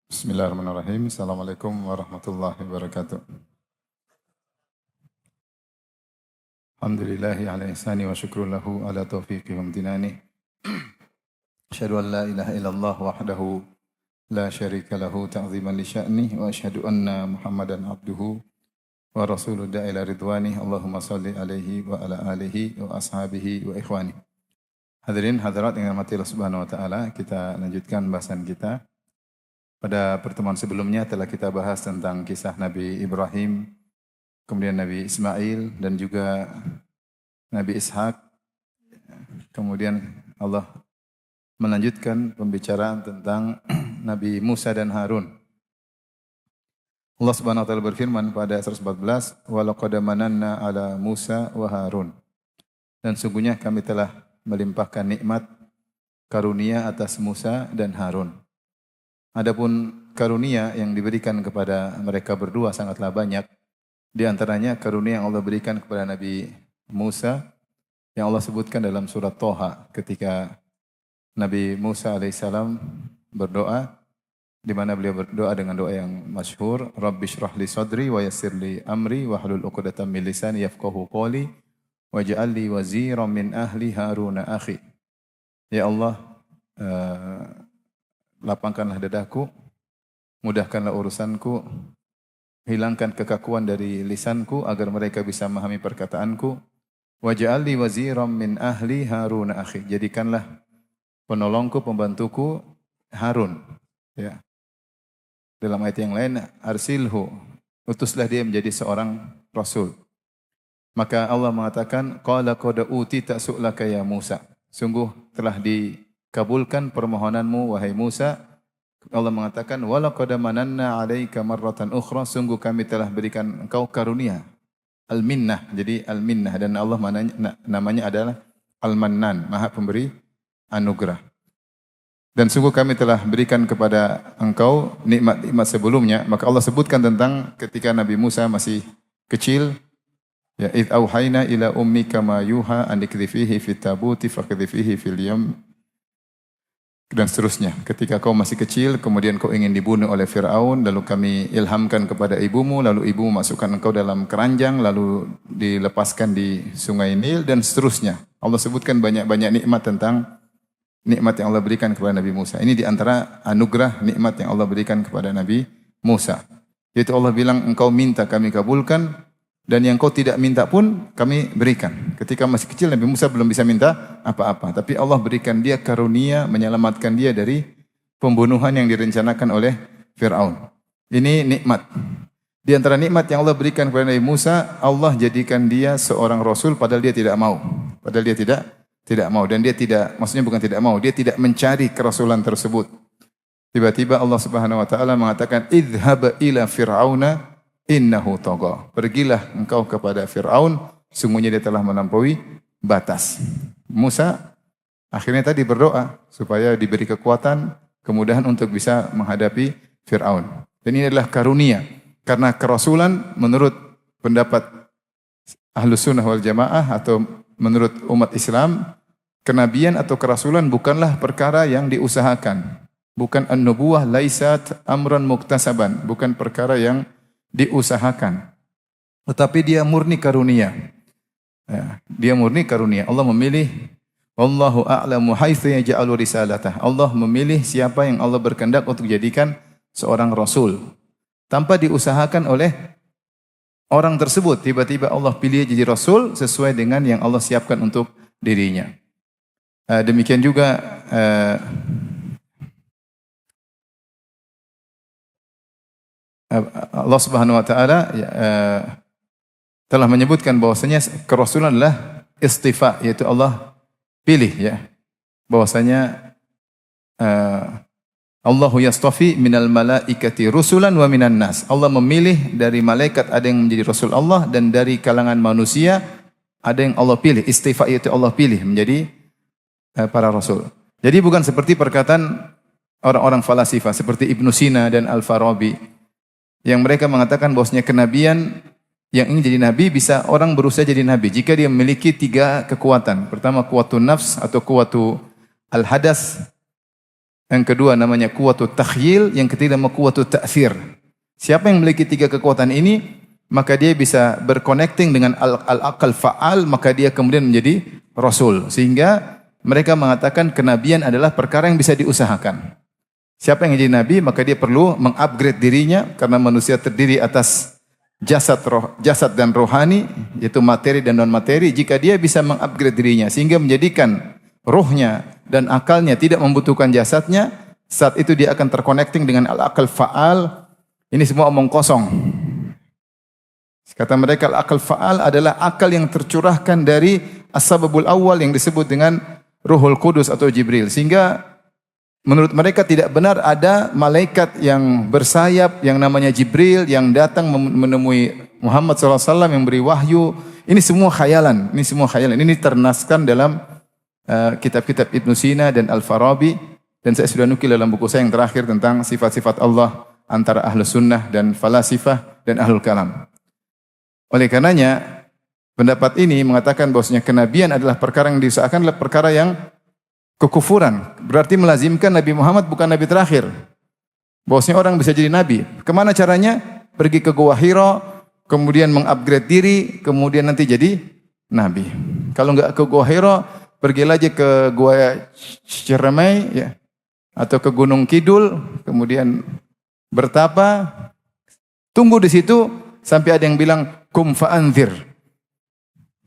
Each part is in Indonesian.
Bismillahirrahmanirrahim. Assalamualaikum warahmatullahi wabarakatuh. Alhamdulillahi ala ihsani wa syukru lahu ala taufiqi wa amtinani. Asyhadu an la ilaha illallah wahdahu la syarika lahu ta'ziman li sya'nih wa asyhadu anna Muhammadan abduhu wa rasuluhu da'ila ridwani. Allahumma salli alaihi wa ala alihi wa ashabihi wa ikhwani. Hadirin hadirat yang dirahmati Allah Subhanahu wa taala, kita lanjutkan bahasan kita. Pada pertemuan sebelumnya telah kita bahas tentang kisah Nabi Ibrahim, kemudian Nabi Ismail dan juga Nabi Ishak. Kemudian Allah melanjutkan pembicaraan tentang Nabi Musa dan Harun. Allah Subhanahu wa taala berfirman pada ayat 114, "Wa laqad mananna 'ala Musa wa Harun." Dan sungguhnya kami telah melimpahkan nikmat karunia atas Musa dan Harun. Adapun karunia yang diberikan kepada mereka berdua sangatlah banyak. Di antaranya karunia yang Allah berikan kepada Nabi Musa yang Allah sebutkan dalam surat Thaha ketika Nabi Musa alaihissalam berdoa, di mana beliau berdoa dengan doa yang masyhur, Rabbi shrah li sadri wa yassir li amri wahlul 'uqdatam min lisani yafqahu qawli waj'al li waziran min ahli Harun akhi. Ya Allah, lapangkanlah dadaku, mudahkanlah urusanku, hilangkan kekakuan dari lisanku agar mereka bisa memahami perkataanku. Waj'al li waziran min ahli Harun akhi. Jadikanlah penolongku, pembantuku Harun. Ya. Dalam ayat yang lain, arsilhu, utuslah dia menjadi seorang rasul. Maka Allah mengatakan, qala qad utita su'laka ya Musa. Sungguh telah dikabulkan permohonanmu wahai Musa. Allah mengatakan, wa laqad mananna 'alaika marratan ukhra. Sungguh kami telah berikan engkau karunia. Al-minnah. Jadi al-minnah dan Allah namanya adalah Al-Mannan, Maha Pemberi anugerah. Dan sungguh kami telah berikan kepada engkau nikmat-nikmat sebelumnya. Maka Allah sebutkan tentang ketika Nabi Musa masih kecil. Ya, idh auhayna ila ummika ma yuha an ikdhifihi fit tabuti fakdhifihi fil yam. Dan seterusnya. Ketika kau masih kecil, kemudian kau ingin dibunuh oleh Fir'aun, lalu kami ilhamkan kepada ibumu, lalu ibumu masukkan engkau dalam keranjang, lalu dilepaskan di sungai Nil, dan seterusnya. Allah sebutkan banyak-banyak nikmat tentang nikmat yang Allah berikan kepada Nabi Musa. Ini di antara anugerah nikmat yang Allah berikan kepada Nabi Musa. Yaitu Allah bilang, engkau minta kami kabulkan, dan yang kau tidak minta pun kami berikan. Ketika masih kecil Nabi Musa belum bisa minta apa-apa. Tapi Allah berikan dia karunia, menyelamatkan dia dari pembunuhan yang direncanakan oleh Fir'aun. Ini nikmat. Di antara nikmat yang Allah berikan kepada Nabi Musa, Allah jadikan dia seorang Rasul padahal dia tidak mau. Padahal dia tidak mau. Dan dia tidak, maksudnya bukan tidak mau, dia tidak mencari kerasulan tersebut. Tiba-tiba Allah Subhanahu wa taala mengatakan, idhhab ila fir'auna innahu tagha. Pergilah engkau kepada Fir'aun, sungguhnya dia telah melampaui batas. Musa akhirnya tadi berdoa supaya diberi kekuatan, kemudahan untuk bisa menghadapi Fir'aun. Dan ini adalah karunia. Karena kerasulan menurut pendapat Ahlus Sunnah wal Jamaah atau menurut umat Islam, kenabian atau kerasulan bukanlah perkara yang diusahakan. Bukan an-nubuwah laisat amran muktasaban, bukan perkara yang diusahakan. Tetapi dia murni karunia. Ya, dia murni karunia. Allah memilih, wallahu a'lamu haitsu yaj'alu risalatah. Allah memilih siapa yang Allah berkehendak untuk jadikan seorang rasul. Tanpa diusahakan oleh orang tersebut. Tiba-tiba Allah pilih jadi rasul sesuai dengan yang Allah siapkan untuk dirinya. Demikian juga Allah Subhanahu wa taala telah menyebutkan bahwasanya kerasulan adalah istifa, yaitu Allah pilih ya. Bahwasanya Allahu yastafi minal malaikati rusulan wa minan nas. Allah memilih dari malaikat ada yang menjadi rasul Allah dan dari kalangan manusia ada yang Allah pilih. Istifa yaitu Allah pilih menjadi para rasul. Jadi bukan seperti perkataan orang-orang falasifah seperti Ibnu Sina dan Al-Farabi yang mereka mengatakan bahwasanya kenabian yang ingin jadi nabi bisa orang berusaha jadi nabi jika dia memiliki 3 kekuatan. Pertama, kuwatun nafs atau kuwatu al-hadas. Yang kedua namanya kuwatut takhyil, yang ketiga nama kuwatut ta'thir. Siapa yang memiliki tiga kekuatan ini, maka dia bisa berconnecting dengan al-aqal fa'al, maka dia kemudian menjadi rasul. Sehingga mereka mengatakan kenabian adalah perkara yang bisa diusahakan. Siapa yang jadi nabi, maka dia perlu mengupgrade dirinya, karena manusia terdiri atas jasad dan rohani, yaitu materi dan non materi. Jika dia bisa mengupgrade dirinya sehingga menjadikan rohnya dan akalnya tidak membutuhkan jasadnya, saat itu dia akan terconnecting dengan al-aqal fa'al. Ini semua omong kosong. Kata mereka al-aqal fa'al adalah akal yang tercurahkan dari as-sababul awal yang disebut dengan Ruhul Qudus atau Jibril. Sehingga menurut mereka tidak benar ada malaikat yang bersayap yang namanya Jibril yang datang menemui Muhammad SAW yang beri wahyu. Ini semua khayalan. Ini ternaskan dalam kitab-kitab Ibn Sina dan Al-Farabi, dan saya sudah nukil dalam buku saya yang terakhir tentang sifat-sifat Allah antara Ahlus Sunnah dan Falasifah dan Ahlul Kalam. Oleh karenanya pendapat ini mengatakan bahwasanya kenabian adalah perkara yang diusahakan, adalah perkara yang kekufuran. Berarti melazimkan Nabi Muhammad bukan Nabi terakhir. Bahwasanya orang bisa jadi Nabi. Kemana caranya? Pergi ke Gua Hira, kemudian mengupgrade diri, kemudian nanti jadi Nabi. Kalau enggak ke Gua Hira, pergilah aja ke Gua Ciremai, ya, atau ke Gunung Kidul, kemudian bertapa, tunggu di situ sampai ada yang bilang kum fa'anzir.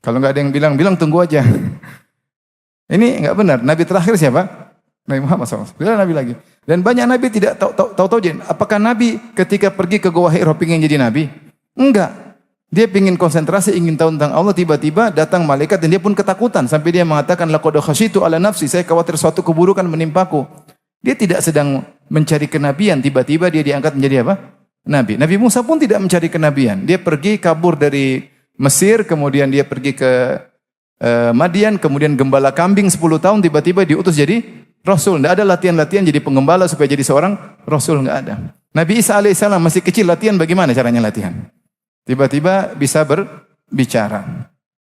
Kalau enggak ada yang bilang tunggu aja. Ini enggak benar. Nabi terakhir siapa? Nabi Muhammad SAW. Bila Nabi lagi. Dan banyak Nabi tidak tahu apakah Nabi ketika pergi ke Gua Hira ingin jadi Nabi? Enggak. Dia ingin konsentrasi, ingin tahu tentang Allah, tiba-tiba datang malaikat dan dia pun ketakutan sampai dia mengatakan laqad khasyitu ala nafsi, saya khawatir suatu keburukan menimpaku. Dia tidak sedang mencari kenabian, tiba-tiba dia diangkat menjadi apa? Nabi. Nabi Musa pun tidak mencari kenabian. Dia pergi kabur dari Mesir, kemudian dia pergi ke Madian, kemudian gembala kambing 10 tahun, tiba-tiba diutus jadi Rasul. Tidak ada latihan-latihan jadi penggembala supaya jadi seorang Rasul, enggak ada. Nabi Isa alaihissalam masih kecil, latihan bagaimana caranya latihan? Tiba-tiba bisa berbicara.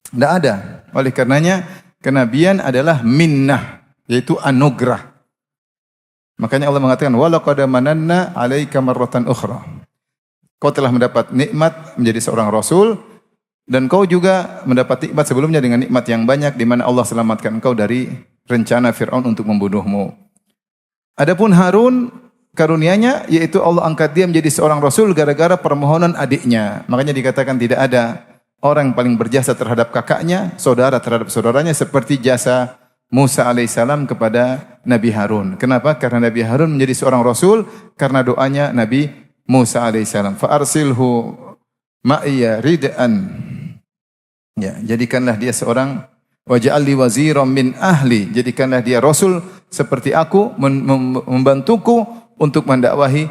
Tidak ada. Oleh karenanya kenabian adalah minnah, yaitu anugerah. Makanya Allah mengatakan walaqad mananna 'alaika marratan ukhra. Kau telah mendapat nikmat menjadi seorang rasul dan kau juga mendapat nikmat sebelumnya dengan nikmat yang banyak di mana Allah selamatkan engkau dari rencana Firaun untuk membunuhmu. Adapun Harun, karunianya yaitu Allah angkat dia menjadi seorang rasul gara-gara permohonan adiknya. Makanya dikatakan tidak ada orang yang paling berjasa terhadap kakaknya, saudara terhadap saudaranya seperti jasa Musa alaihissalam kepada Nabi Harun. Kenapa? Karena Nabi Harun menjadi seorang rasul karena doanya Nabi Musa alaihissalam. Fa arsilhu ma'iya rid'an. Ya, jadikanlah dia seorang waj'alli waziran min ahli. Jadikanlah dia rasul seperti aku, membantuku untuk mendakwahi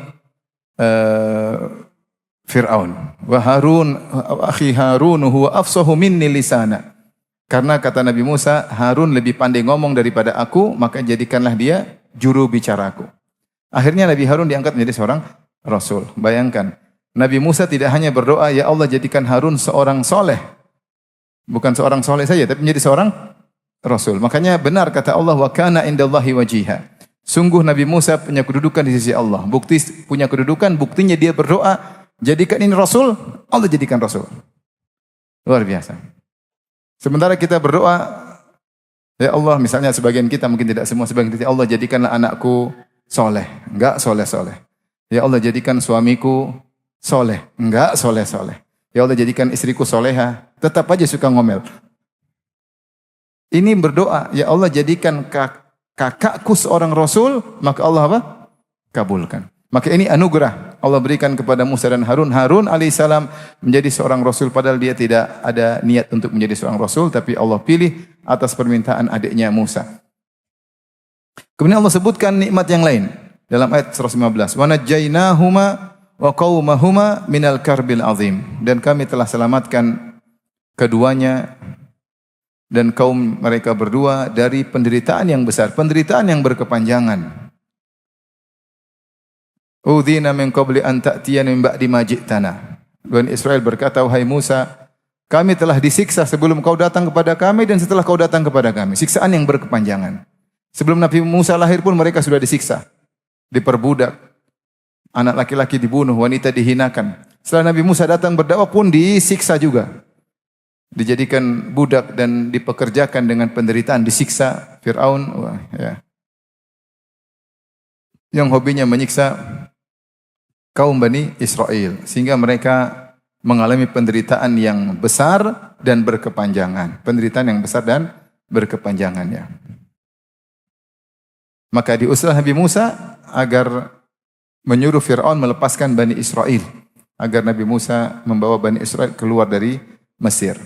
Fir'aun. Wa Harun akhi Harun huwa afsahu minni lisana. Karena kata Nabi Musa, Harun lebih pandai ngomong daripada aku, maka jadikanlah dia juru bicaraku. Akhirnya Nabi Harun diangkat menjadi seorang rasul. Bayangkan, Nabi Musa tidak hanya berdoa, ya Allah jadikan Harun seorang soleh. Bukan seorang soleh saja, tapi menjadi seorang rasul. Makanya benar kata Allah, wa kana indallahi wajiha. Sungguh Nabi Musa punya kedudukan di sisi Allah. Bukti punya kedudukan, buktinya dia berdoa, jadikan ini rasul, Allah jadikan rasul. Luar biasa. Sementara kita berdoa, ya Allah, misalnya sebagian kita, mungkin tidak semua, sebagian kita, Allah jadikanlah anakku soleh. Enggak soleh-soleh. Ya Allah jadikan suamiku soleh. Enggak soleh-soleh. Ya Allah jadikan istriku soleha. Tetap aja suka ngomel. Ini berdoa, ya Allah jadikan kakakku seorang rasul, maka Allah apa? Kabulkan. Maka ini anugerah Allah berikan kepada Musa dan Harun. Harun alaihissalam menjadi seorang rasul padahal dia tidak ada niat untuk menjadi seorang rasul, tapi Allah pilih atas permintaan adiknya Musa. Kemudian Allah sebutkan nikmat yang lain dalam ayat 115. Wa najjaynahuma wa qaumahuma minal karbil azim. Dan kami telah selamatkan keduanya dan kaum mereka berdua dari penderitaan yang besar, penderitaan yang berkepanjangan. Udzina min qabli an ta'tiyana min ba'di ma ji'tana. Bani Israel berkata, wahai Musa, kami telah disiksa sebelum kau datang kepada kami dan setelah kau datang kepada kami. Siksaan yang berkepanjangan. Sebelum Nabi Musa lahir pun mereka sudah disiksa, diperbudak. Anak laki-laki dibunuh, wanita dihinakan. Setelah Nabi Musa datang berdakwah pun disiksa juga. Dijadikan budak dan dipekerjakan dengan penderitaan, disiksa. Fir'aun, wah, ya. Yang hobinya menyiksa kaum Bani Israel. Sehingga mereka mengalami penderitaan yang besar dan berkepanjangan. Penderitaan yang besar dan berkepanjangan, ya. Maka diusullah Nabi Musa agar menyuruh Fir'aun melepaskan Bani Israel. Agar Nabi Musa membawa Bani Israel keluar dari Mesir.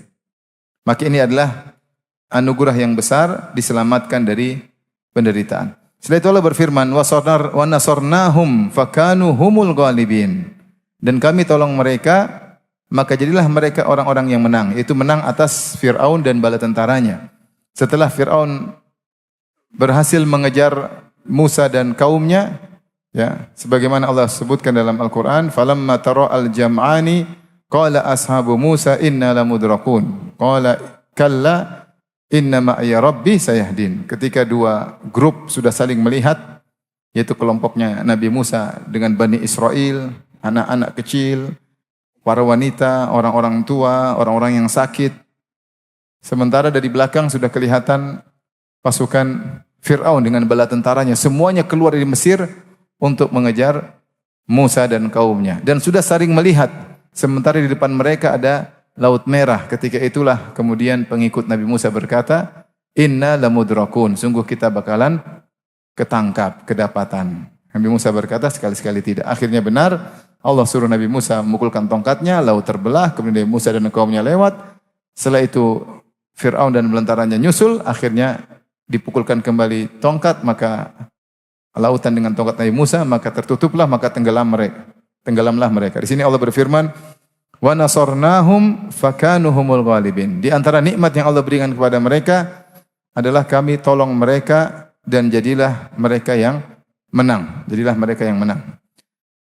Maka ini adalah anugerah yang besar, diselamatkan dari penderitaan. Setelah itu Allah berfirman, wa nasarnahum fakanu humul ghalibin. Dan kami tolong mereka, maka jadilah mereka orang-orang yang menang. Yaitu menang atas Fir'aun dan bala tentaranya. Setelah Fir'aun berhasil mengejar Musa dan kaumnya, ya, sebagaimana Allah sebutkan dalam Al-Quran, falamma tara'al jam'ani qala ashabu Musa inna lamudrakun. Qala kalla inna ma'iya rabbi sayahdin. Ketika dua grup sudah saling melihat, yaitu kelompoknya Nabi Musa dengan Bani Israel, anak-anak kecil, para wanita, orang-orang tua, orang-orang yang sakit. Sementara dari belakang sudah kelihatan pasukan Fir'aun dengan bala tentaranya. Semuanya keluar dari Mesir untuk mengejar Musa dan kaumnya. Dan sudah saling melihat. Sementara di depan mereka ada Laut Merah. Ketika itulah kemudian pengikut Nabi Musa berkata, inna lamudrakun. Sungguh kita bakalan ketangkap, kedapatan. Nabi Musa berkata, sekali-sekali tidak. Akhirnya benar, Allah suruh Nabi Musa memukulkan tongkatnya, laut terbelah, kemudian Nabi Musa dan kaumnya lewat. Setelah itu Fir'aun dan belantaranya nyusul, akhirnya dipukulkan kembali tongkat, maka lautan dengan tongkat Nabi Musa, maka tertutuplah, maka tenggelamlah mereka. Di sini Allah berfirman, wa nasarnahum fakanu humul ghalibin. Di antara nikmat yang Allah berikan kepada mereka adalah kami tolong mereka dan jadilah mereka yang menang. Jadilah mereka yang menang.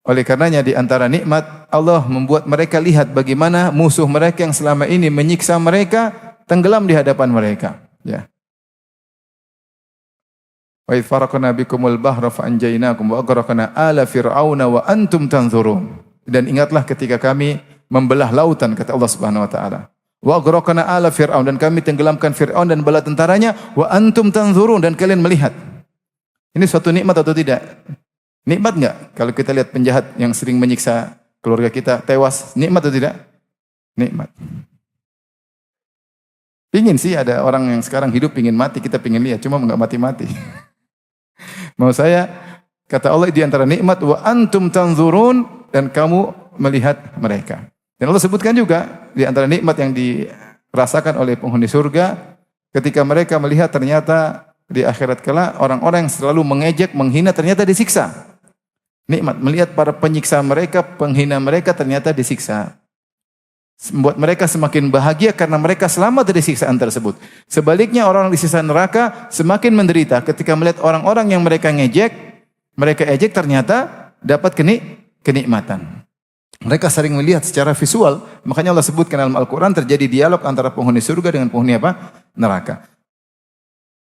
Oleh karenanya di antara nikmat Allah membuat mereka lihat bagaimana musuh mereka yang selama ini menyiksa mereka tenggelam di hadapan mereka. Ya. Wa idh faraqna bikumul bahra fa anjaynakum wa aghraqna ala fir'auna wa antum tanzurun. Dan ingatlah ketika kami membelah lautan, kata Allah Subhanahu wa taala. Wa aghraqna ala fir'aun, dan kami tenggelamkan Fir'aun dan bala tentaranya, wa antum tanzurun, dan kalian melihat. Ini suatu nikmat atau tidak? Nikmat enggak? Kalau kita lihat penjahat yang sering menyiksa keluarga kita tewas, nikmat atau tidak? Nikmat. Pingin sih ada orang yang sekarang hidup pingin mati, kita pingin lihat, cuma enggak mati-mati. Mau saya, kata Allah, di antara nikmat, wa antum tanzurun, dan kamu melihat mereka. Dan Allah sebutkan juga, di antara nikmat yang dirasakan oleh penghuni surga, ketika mereka melihat ternyata di akhirat kelak, orang-orang yang selalu mengejek, menghina, ternyata disiksa. Nikmat, melihat para penyiksa mereka, penghina mereka, ternyata disiksa. Membuat mereka semakin bahagia karena mereka selamat dari siksaan tersebut. Sebaliknya orang di sisa neraka semakin menderita ketika melihat orang-orang yang mereka ngejek, mereka ejek ternyata dapat kenikmatan. Mereka sering melihat secara visual, makanya Allah sebutkan dalam Al-Quran terjadi dialog antara penghuni surga dengan penghuni apa? Neraka.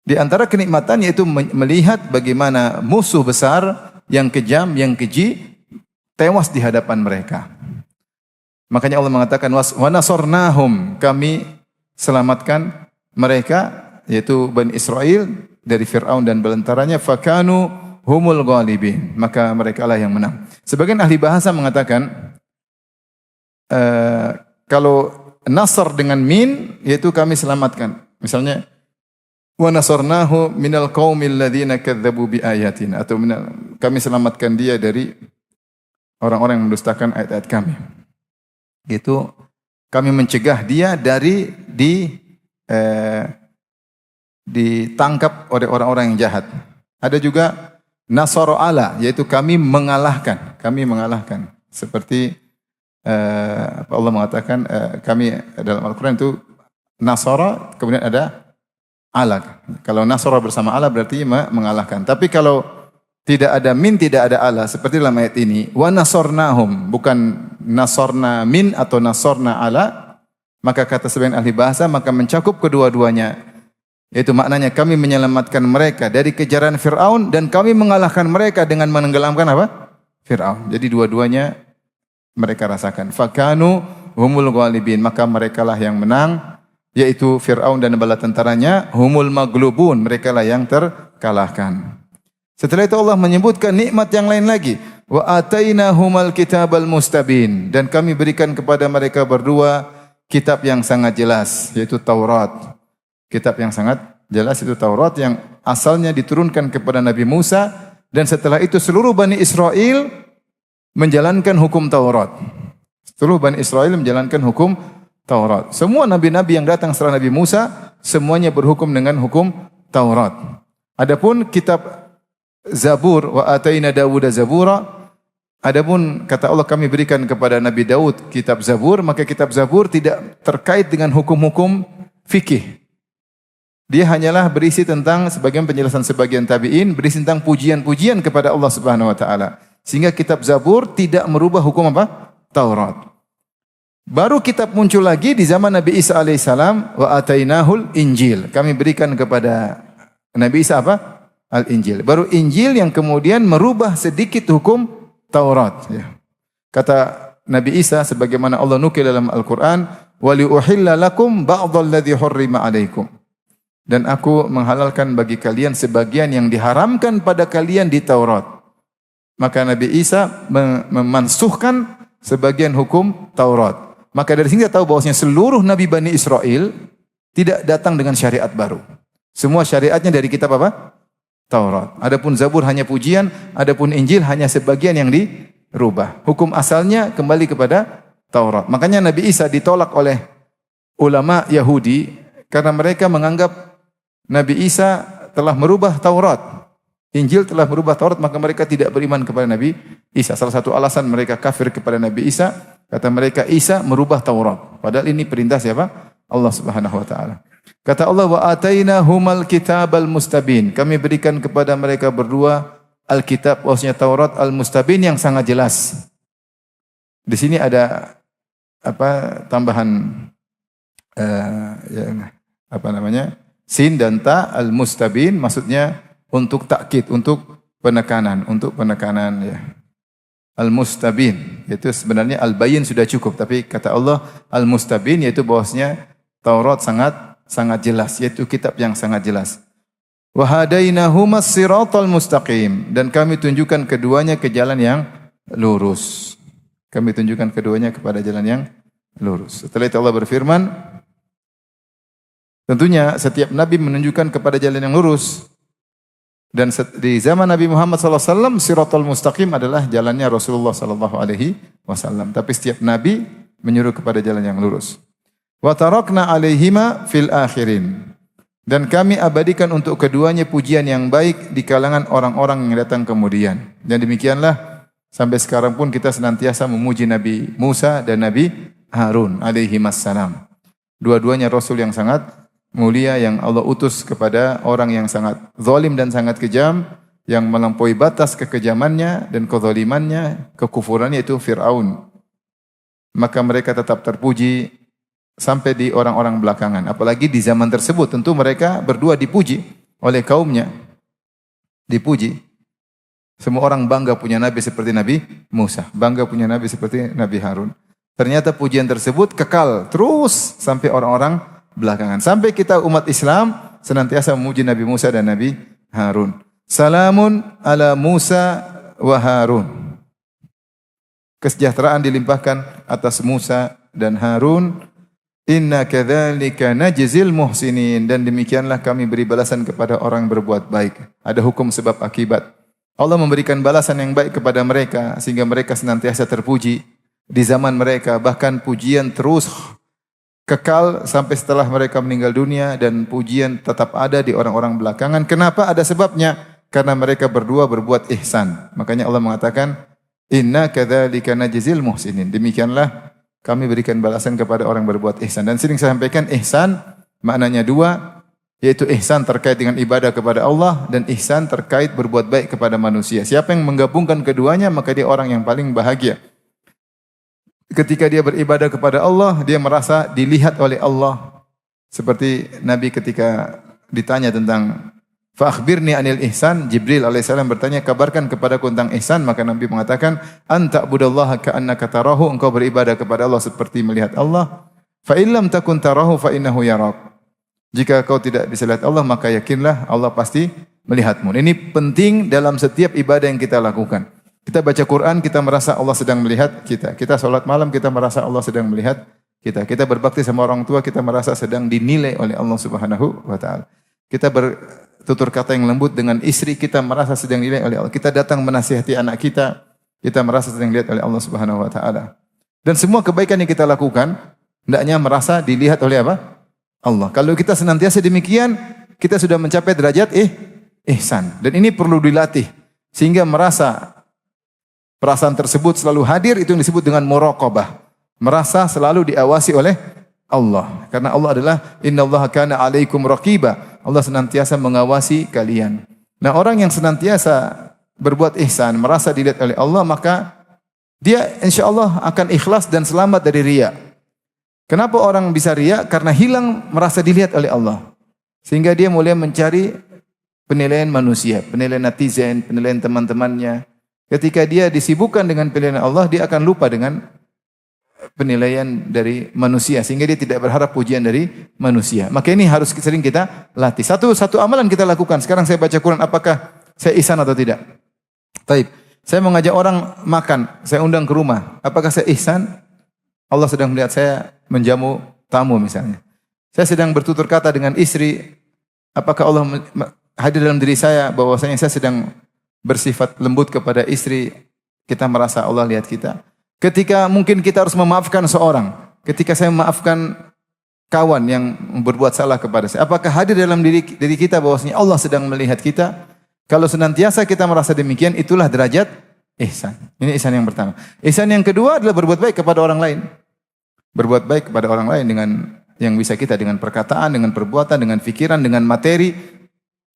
Di antara kenikmatan yaitu melihat bagaimana musuh besar yang kejam, yang keji tewas di hadapan mereka. Makanya Allah mengatakan wa nasarnahum, kami selamatkan mereka yaitu Bani Israel dari Fir'aun dan belantaranya, fakanu humul ghalibin, maka mereka lah yang menang. Sebagian ahli bahasa mengatakan kalau nasar dengan min yaitu kami selamatkan. Misalnya wa nasarnahu minal qaumil ladzina kadzdzabu biayatina, atau kami selamatkan dia dari orang-orang yang mendustakan ayat-ayat kami. Itu kami mencegah dia dari ditangkap oleh orang-orang yang jahat. Ada juga nasara ala, yaitu kami mengalahkan. Seperti Allah mengatakan kami dalam Al-Quran itu nasara, kemudian ada ala. Kalau nasara bersama ala berarti mengalahkan. Tapi kalau tidak ada min, tidak ada ala, seperti dalam ayat ini, wa nasarnahum, bukan nasarna min atau nasarna ala, maka kata sebagian ahli bahasa, maka mencakup kedua-duanya. Yaitu maknanya kami menyelamatkan mereka dari kejaran Fir'aun dan kami mengalahkan mereka dengan menenggelamkan apa? Fir'aun. Jadi dua-duanya mereka rasakan. Fakanu humul ghalibin, maka merekalah yang menang, yaitu Fir'aun dan bala tentaranya, humul maglubun, merekalah yang terkalahkan. Setelah itu Allah menyebutkan nikmat yang lain lagi. Wa atainahumal kitabal mustabin, dan kami berikan kepada mereka berdua kitab yang sangat jelas, yaitu Taurat. Kitab yang sangat jelas itu Taurat yang asalnya diturunkan kepada Nabi Musa, dan setelah itu seluruh Bani Israel menjalankan hukum Taurat. Seluruh Bani Israel menjalankan hukum Taurat. Semua nabi-nabi yang datang setelah Nabi Musa semuanya berhukum dengan hukum Taurat. Adapun kitab Zabur, wa ataina Dawuda Zabura, adapun kata Allah kami berikan kepada Nabi Daud kitab Zabur, maka kitab Zabur tidak terkait dengan hukum-hukum fikih. Dia hanyalah berisi tentang sebagian penjelasan sebagian tabi'in, berisi tentang pujian-pujian kepada Allah Subhanahu wa taala. Sehingga kitab Zabur tidak merubah hukum apa? Taurat. Baru kitab muncul lagi di zaman Nabi Isa alaihissalam, wa atainahul Injil. Kami berikan kepada Nabi Isa apa? Al-Injil. Baru Injil yang kemudian merubah sedikit hukum Taurat. Ya. Kata Nabi Isa sebagaimana Allah nukil dalam Al-Quran, wa liuhilla lakum ba'dalladzi hurrima alaikum. Dan aku menghalalkan bagi kalian sebagian yang diharamkan pada kalian di Taurat. Maka Nabi Isa memansuhkan sebagian hukum Taurat. Maka dari sini kita tahu bahwasanya seluruh Nabi Bani Israel tidak datang dengan syariat baru. Semua syariatnya dari kitab apa? Taurat. Adapun Zabur hanya pujian, adapun Injil hanya sebagian yang dirubah. Hukum asalnya kembali kepada Taurat. Makanya Nabi Isa ditolak oleh ulama Yahudi karena mereka menganggap Nabi Isa telah merubah Taurat. Injil telah merubah Taurat, maka mereka tidak beriman kepada Nabi Isa. Salah satu alasan mereka kafir kepada Nabi Isa, kata mereka Isa merubah Taurat. Padahal ini perintah siapa? Allah Subhanahu wa taala. Kata Allah, wa atainahumal kitabal mustabin. Kami berikan kepada mereka berdua Alkitab, maksudnya Taurat al-mustabin yang sangat jelas. Di sini ada tambahan sin dan ta al-mustabin, maksudnya untuk takkid, untuk penekanan ya. Al-mustabin itu sebenarnya al-bayin sudah cukup, tapi kata Allah al-mustabin yaitu bahwasanya Taurat sangat jelas, yaitu kitab yang sangat jelas. Wa hadainahumas siratal mustaqim, dan kami tunjukkan keduanya ke jalan yang lurus. Kami tunjukkan keduanya kepada jalan yang lurus. Setelah itu Allah berfirman, tentunya setiap nabi menunjukkan kepada jalan yang lurus. Dan di zaman Nabi Muhammad SAW, siratal mustaqim adalah jalannya Rasulullah SAW. Tapi setiap nabi menyuruh kepada jalan yang lurus. Wa tarakna alaihima fil akhirin. Dan kami abadikan untuk keduanya pujian yang baik di kalangan orang-orang yang datang kemudian. Dan demikianlah sampai sekarang pun kita senantiasa memuji Nabi Musa dan Nabi Harun alaihimassalam. Dua-duanya Rasul yang sangat mulia yang Allah utus kepada orang yang sangat zalim dan sangat kejam, yang melampaui batas kekejamannya dan kezalimannya, kekufurannya, itu Fir'aun. Maka mereka tetap terpuji sampai di orang-orang belakangan. Apalagi di zaman tersebut tentu mereka berdua dipuji oleh kaumnya. Dipuji. Semua orang bangga punya nabi seperti Nabi Musa, bangga punya nabi seperti Nabi Harun. Ternyata pujian tersebut kekal terus sampai orang-orang belakangan. Sampai kita umat Islam senantiasa memuji Nabi Musa dan Nabi Harun. Salamun ala Musa wa Harun. Kesejahteraan dilimpahkan atas Musa dan Harun. Inna kadzalika najzil muhsinin, dan demikianlah kami beri balasan kepada orang berbuat baik. Ada hukum sebab akibat. Allah memberikan balasan yang baik kepada mereka sehingga mereka senantiasa terpuji di zaman mereka, bahkan pujian terus kekal sampai setelah mereka meninggal dunia, dan pujian tetap ada di orang-orang belakangan. Kenapa? Ada sebabnya. Karena mereka berdua berbuat ihsan. Makanya Allah mengatakan, inna kadzalika najzil muhsinin. Demikianlah kami berikan balasan kepada orang berbuat ihsan. Dan sering saya sampaikan, ihsan maknanya dua, yaitu ihsan terkait dengan ibadah kepada Allah dan ihsan terkait berbuat baik kepada manusia. Siapa yang menggabungkan keduanya, maka dia orang yang paling bahagia. Ketika dia beribadah kepada Allah, dia merasa dilihat oleh Allah. Seperti Nabi ketika ditanya tentang fa akhbirni anil ihsan, Jibril alaihissalam bertanya, kabarkan kepadaku tentang ihsan, maka Nabi mengatakan, anta budallaha ka'annaka tarahu, engkau beribadah kepada Allah seperti melihat Allah. Fa illam takun tarahu fa innahu yarak. Jika kau tidak bisa lihat Allah, maka yakinlah Allah pasti melihatmu. Ini penting dalam setiap ibadah yang kita lakukan. Kita baca Quran, kita merasa Allah sedang melihat kita. Kita salat malam, kita merasa Allah sedang melihat kita. Kita berbakti sama orang tua, kita merasa sedang dinilai oleh Allah Subhanahu wa taala. Kita bertutur kata yang lembut dengan istri, kita merasa sedang dinilai oleh Allah. Kita datang menasihati anak kita, kita merasa sedang dilihat oleh Allah Subhanahu wa taala. Dan semua kebaikan yang kita lakukan hendaknya merasa dilihat oleh apa? Allah. Kalau kita senantiasa demikian, kita sudah mencapai derajat ihsan. Dan ini perlu dilatih sehingga merasa perasaan tersebut selalu hadir, itu yang disebut dengan muraqabah. Merasa selalu diawasi oleh Allah. Karena Allah adalah innallaha kana 'alaikum raqiba. Allah senantiasa mengawasi kalian. Nah, orang yang senantiasa berbuat ihsan, merasa dilihat oleh Allah, maka dia insyaallah akan ikhlas dan selamat dari riya. Kenapa orang bisa riya? Karena hilang merasa dilihat oleh Allah. Sehingga dia mulai mencari penilaian manusia, penilaian netizen, penilaian teman-temannya. Ketika dia disibukkan dengan penilaian Allah, dia akan lupa dengan penilaian dari manusia, sehingga dia tidak berharap pujian dari manusia. Maka ini harus sering kita latih. Satu amalan kita lakukan. Sekarang saya baca Quran, apakah saya ihsan atau tidak? Taib. Saya mengajak orang makan, saya undang ke rumah. Apakah saya ihsan? Allah sedang melihat saya menjamu tamu misalnya. Saya sedang bertutur kata dengan istri. Apakah Allah hadir dalam diri saya bahwasanya saya sedang bersifat lembut kepada istri? Kita merasa Allah lihat kita. Ketika mungkin kita harus memaafkan seorang. Ketika saya memaafkan kawan yang berbuat salah kepada saya. Apakah hadir dalam diri kita bahwasanya Allah sedang melihat kita? Kalau senantiasa kita merasa demikian, itulah derajat ihsan. Ini ihsan yang pertama. Ihsan yang kedua adalah berbuat baik kepada orang lain. Berbuat baik kepada orang lain dengan yang bisa kita, dengan perkataan, dengan perbuatan, dengan pikiran, dengan materi.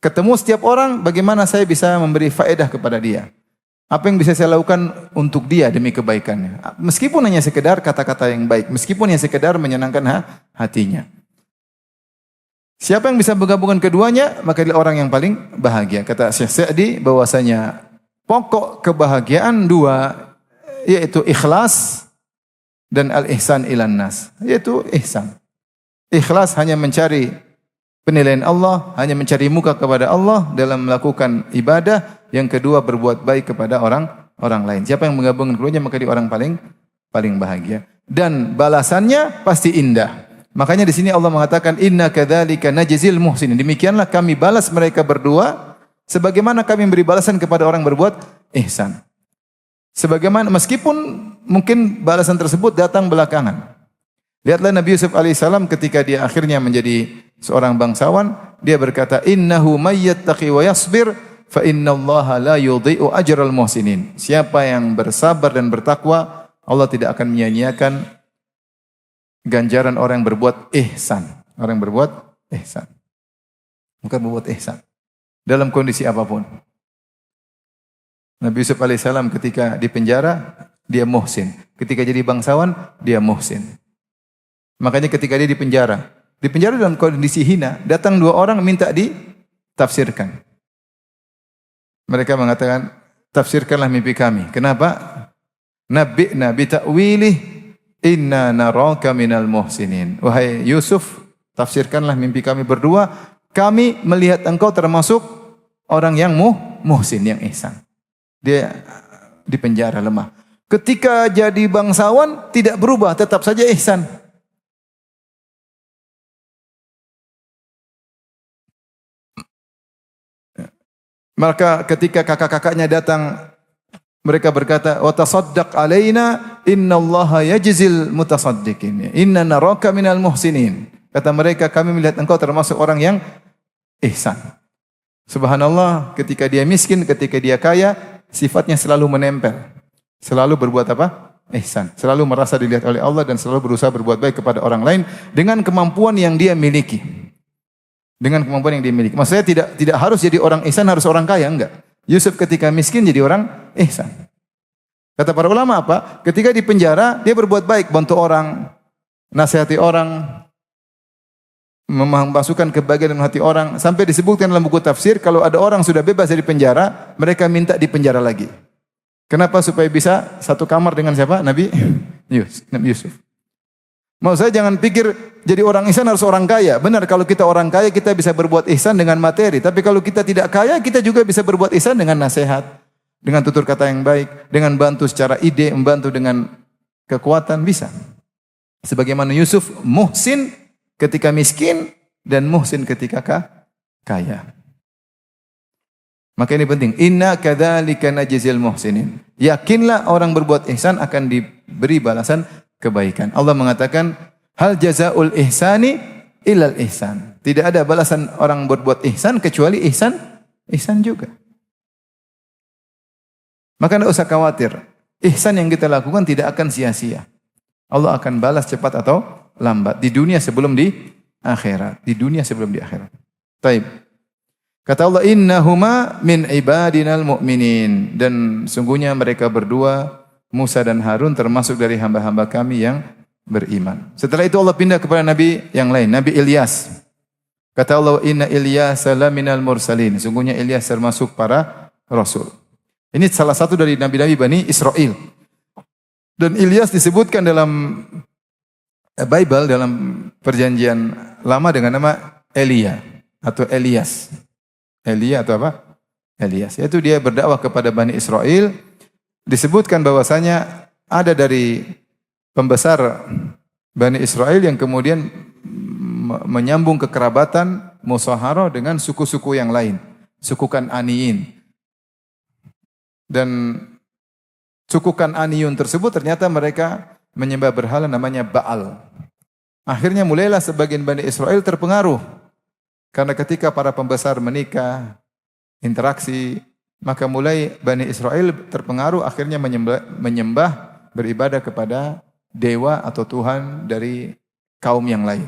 Ketemu setiap orang, bagaimana saya bisa memberi faedah kepada dia. Apa yang bisa saya lakukan untuk dia demi kebaikannya. Meskipun hanya sekedar kata-kata yang baik. Meskipun hanya sekedar menyenangkan hatinya. Siapa yang bisa menggabungkan keduanya, maka dia orang yang paling bahagia. Kata Syekh Sa'di bahwasanya pokok kebahagiaan dua, yaitu ikhlas dan al-ihsan ilan nas. Yaitu ihsan. Ikhlas hanya mencari penilaian Allah, hanya mencari muka kepada Allah dalam melakukan ibadah. Yang kedua, berbuat baik kepada orang lain. Siapa yang menggabungkan keduanya, maka dia orang paling bahagia. Dan balasannya pasti indah. Makanya di sini Allah mengatakan, inna kadzalika najzil muhsinin. Demikianlah kami balas mereka berdua, sebagaimana kami beri balasan kepada orang berbuat ihsan. Sebagaimana, meskipun mungkin balasan tersebut datang belakangan. Lihatlah Nabi Yusuf alaihissalam ketika dia akhirnya menjadi seorang bangsawan, dia berkata, innahu mayyattaqi wa yasbir, fa innallaha la yudhi'u ajral muhsinin. Siapa yang bersabar dan bertakwa, Allah tidak akan menyia-nyiakan ganjaran orang yang berbuat ihsan. Orang yang berbuat ihsan. Bukan berbuat ihsan. Dalam kondisi apapun. Nabi Yusuf alaihissalam ketika di penjara, dia muhsin. Ketika jadi bangsawan, dia muhsin. Makanya ketika dia di penjara dalam kondisi hina, datang dua orang minta ditafsirkan. Mereka mengatakan, tafsirkanlah mimpi kami. Kenapa? Nabbi'na bi ta'wilih inna naraka minal muhsinin. Wahai Yusuf, tafsirkanlah mimpi kami berdua. Kami melihat engkau termasuk orang yang muhsin, yang ihsan. Dia di penjara lemah. Ketika jadi bangsawan tidak berubah, tetap saja ihsan. Maka ketika kakak-kakaknya datang, mereka berkata, wa tasaddaq alaina innallaha yajzil mutasaddiqin. Inna naraka minal muhsinin. Kata mereka, kami melihat engkau termasuk orang yang ihsan. Subhanallah, ketika dia miskin, ketika dia kaya, sifatnya selalu menempel. Selalu berbuat apa? Ihsan. Selalu merasa dilihat oleh Allah dan selalu berusaha berbuat baik kepada orang lain dengan kemampuan yang dia miliki. Dengan kemampuan yang dia miliki. Maksudnya tidak harus jadi orang ihsan, harus orang kaya, enggak. Yusuf ketika miskin jadi orang ihsan. Kata para ulama apa? Ketika di penjara, dia berbuat baik, bantu orang, nasihati orang. memasukkan kebahagiaan dalam hati orang. Sampai disebutkan dalam buku tafsir, kalau ada orang sudah bebas dari penjara, mereka minta di penjara lagi. Kenapa? Supaya bisa satu kamar dengan siapa? Nabi Yusuf. Mau saya jangan pikir jadi orang ihsan harus orang kaya. Benar, kalau kita orang kaya kita bisa berbuat ihsan dengan materi. Tapi kalau kita tidak kaya, kita juga bisa berbuat ihsan dengan nasihat, dengan tutur kata yang baik, dengan bantu secara ide, membantu dengan kekuatan, bisa. Sebagaimana Yusuf muhsin ketika miskin dan muhsin ketika kaya. Maka ini penting. Inna kadzalika najzil muhsinin. Yakinlah orang berbuat ihsan akan diberi balasan kebaikan. Allah mengatakan, hal jazaul ihsani illal ihsan. Tidak ada balasan orang berbuat ihsan kecuali ihsan juga. Maka tidak usah khawatir. Ihsan yang kita lakukan tidak akan sia-sia. Allah akan balas cepat atau lambat. Di dunia sebelum di akhirat. Di dunia sebelum di akhirat. Taib. Kata Allah, innahuma min ibadinal mu'minin. Dan sungguhnya mereka berdua, Musa dan Harun, termasuk dari hamba-hamba kami yang beriman. Setelah itu Allah pindah kepada nabi yang lain, Nabi Ilyas. Kata Allah, inna Ilyas laminal mursalin. Sungguhnya Ilyas termasuk para rasul. Ini salah satu dari nabi-nabi Bani Israel. Dan Ilyas disebutkan dalam Bible, dalam perjanjian lama dengan nama Elia atau Elias. Elia atau apa? Elias. Yaitu dia berdakwah kepada Bani Israel. Disebutkan bahwasanya ada dari pembesar Bani Israel yang kemudian menyambung kekerabatan musaharah dengan suku-suku yang lain. Suku Kan'aniyin. Dan suku Kan'aniyun tersebut ternyata mereka menyembah berhala namanya Baal. Akhirnya mulailah sebagian Bani Israel terpengaruh. Karena ketika para pembesar menikah, interaksi, maka mulai Bani Israel terpengaruh, akhirnya menyembah, beribadah kepada dewa atau Tuhan dari kaum yang lain.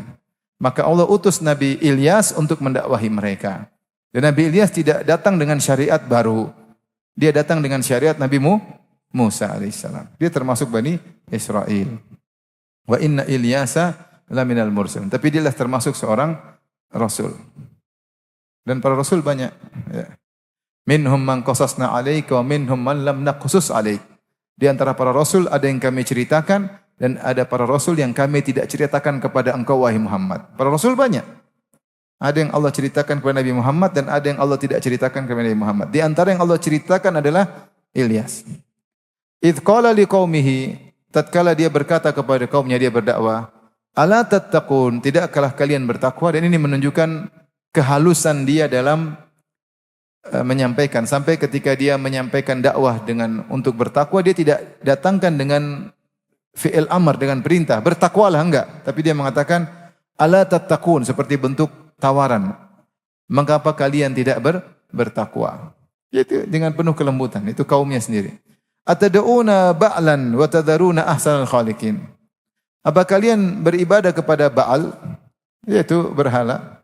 Maka Allah utus Nabi Ilyas untuk mendakwahi mereka. Dan Nabi Ilyas tidak datang dengan syariat baru. Dia datang dengan syariat Nabi Musa alaihissalam. Dia termasuk Bani Israel. Wa inna Ilyasa laminal mursalin. Tapi dia termasuk seorang rasul. Dan para rasul banyak. Ya. Minhum man qasasna 'alaika wa minhum man lam naqsus 'alaik. Di antara para rasul ada yang kami ceritakan dan ada para rasul yang kami tidak ceritakan kepada engkau wahai Muhammad. Para rasul banyak. Ada yang Allah ceritakan kepada Nabi Muhammad dan ada yang Allah tidak ceritakan kepada Nabi Muhammad. Di antara yang Allah ceritakan adalah Ilyas. Idz qala liqaumihi, tatkala dia berkata kepada kaumnya, dia berdakwah, ala tattaqun, tidaklah kalian bertakwa? Dan ini menunjukkan kehalusan dia dalam menyampaikan. Sampai ketika dia menyampaikan dakwah dengan untuk bertakwa, dia tidak datangkan dengan fi'il amr, dengan perintah, bertakwalah, enggak. Tapi dia mengatakan, ala tattaqun, seperti bentuk tawaran. Mengapa kalian tidak bertakwa? Itu dengan penuh kelembutan. Itu kaumnya sendiri. Atad'una ba'lan wa tadharuna ahsanal khaliqin. Apa kalian beribadah kepada Baal, yaitu berhala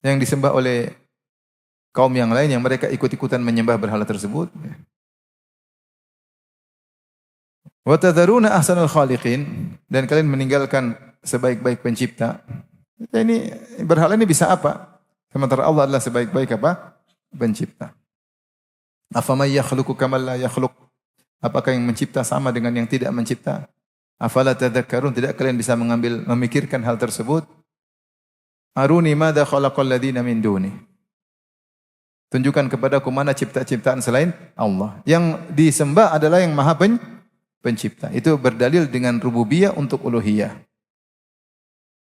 yang disembah oleh kaum yang lain yang mereka ikut-ikutan menyembah berhala tersebut. Wa tadharuna ahsanal khaliqin, dan kalian meninggalkan sebaik-baik pencipta. Ini berhala ini bisa apa? Sementara Allah adalah sebaik-baik apa? Pencipta. Afamay yakhluqu kama la yakhluq. Apakah yang mencipta sama dengan yang tidak mencipta? Afala tadhakkarun, tidak kalian bisa memikirkan hal tersebut? Aruni madza khalaqal ladzina min duni. Tunjukkan kepadaku mana cipta-ciptaan selain Allah. Yang disembah adalah yang Maha Pencipta. Itu berdalil dengan rububiyah untuk uluhiyah.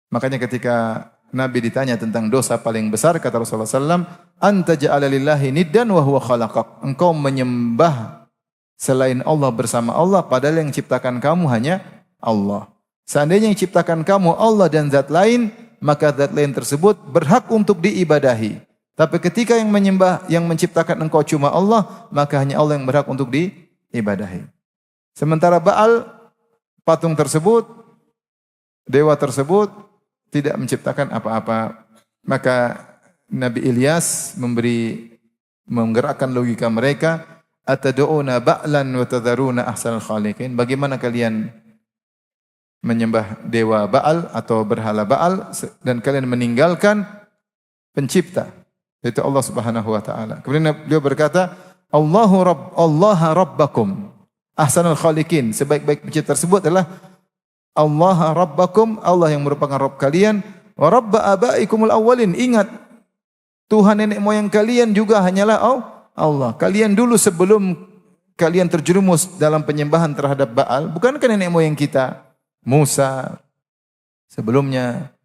Makanya ketika Nabi ditanya tentang dosa paling besar, kata Rasulullah SAW, anta ja'ala lillahi niddan wa huwa khalaqak. Engkau menyembah selain Allah bersama Allah, padahal yang ciptakan kamu hanya Allah. Seandainya yang ciptakan kamu Allah dan zat lain, maka zat lain tersebut berhak untuk diibadahi. Tapi ketika yang menyembah, yang menciptakan engkau cuma Allah, maka hanya Allah yang berhak untuk diibadahi. Sementara Baal, patung tersebut, dewa tersebut tidak menciptakan apa-apa. Maka Nabi Ilyas menggerakkan logika mereka, atad'una ba'lan wa tadharuna ahsanal khaliqin. Bagaimana kalian menyembah dewa Baal atau berhala Baal dan kalian meninggalkan pencipta yaitu Allah Subhanahu wa taala. Kemudian beliau berkata, Allah rabbakum ahsanul khaliqin. Sebaik-baik pencipta tersebut adalah Allah rabbakum, Allah yang merupakan Rabb kalian, wa rabb abaikumul awwalin. Ingat, Tuhan nenek moyang kalian juga hanyalah Allah. Kalian dulu sebelum kalian terjerumus dalam penyembahan terhadap Baal, bukankah nenek moyang kita? Musa, sebelumnya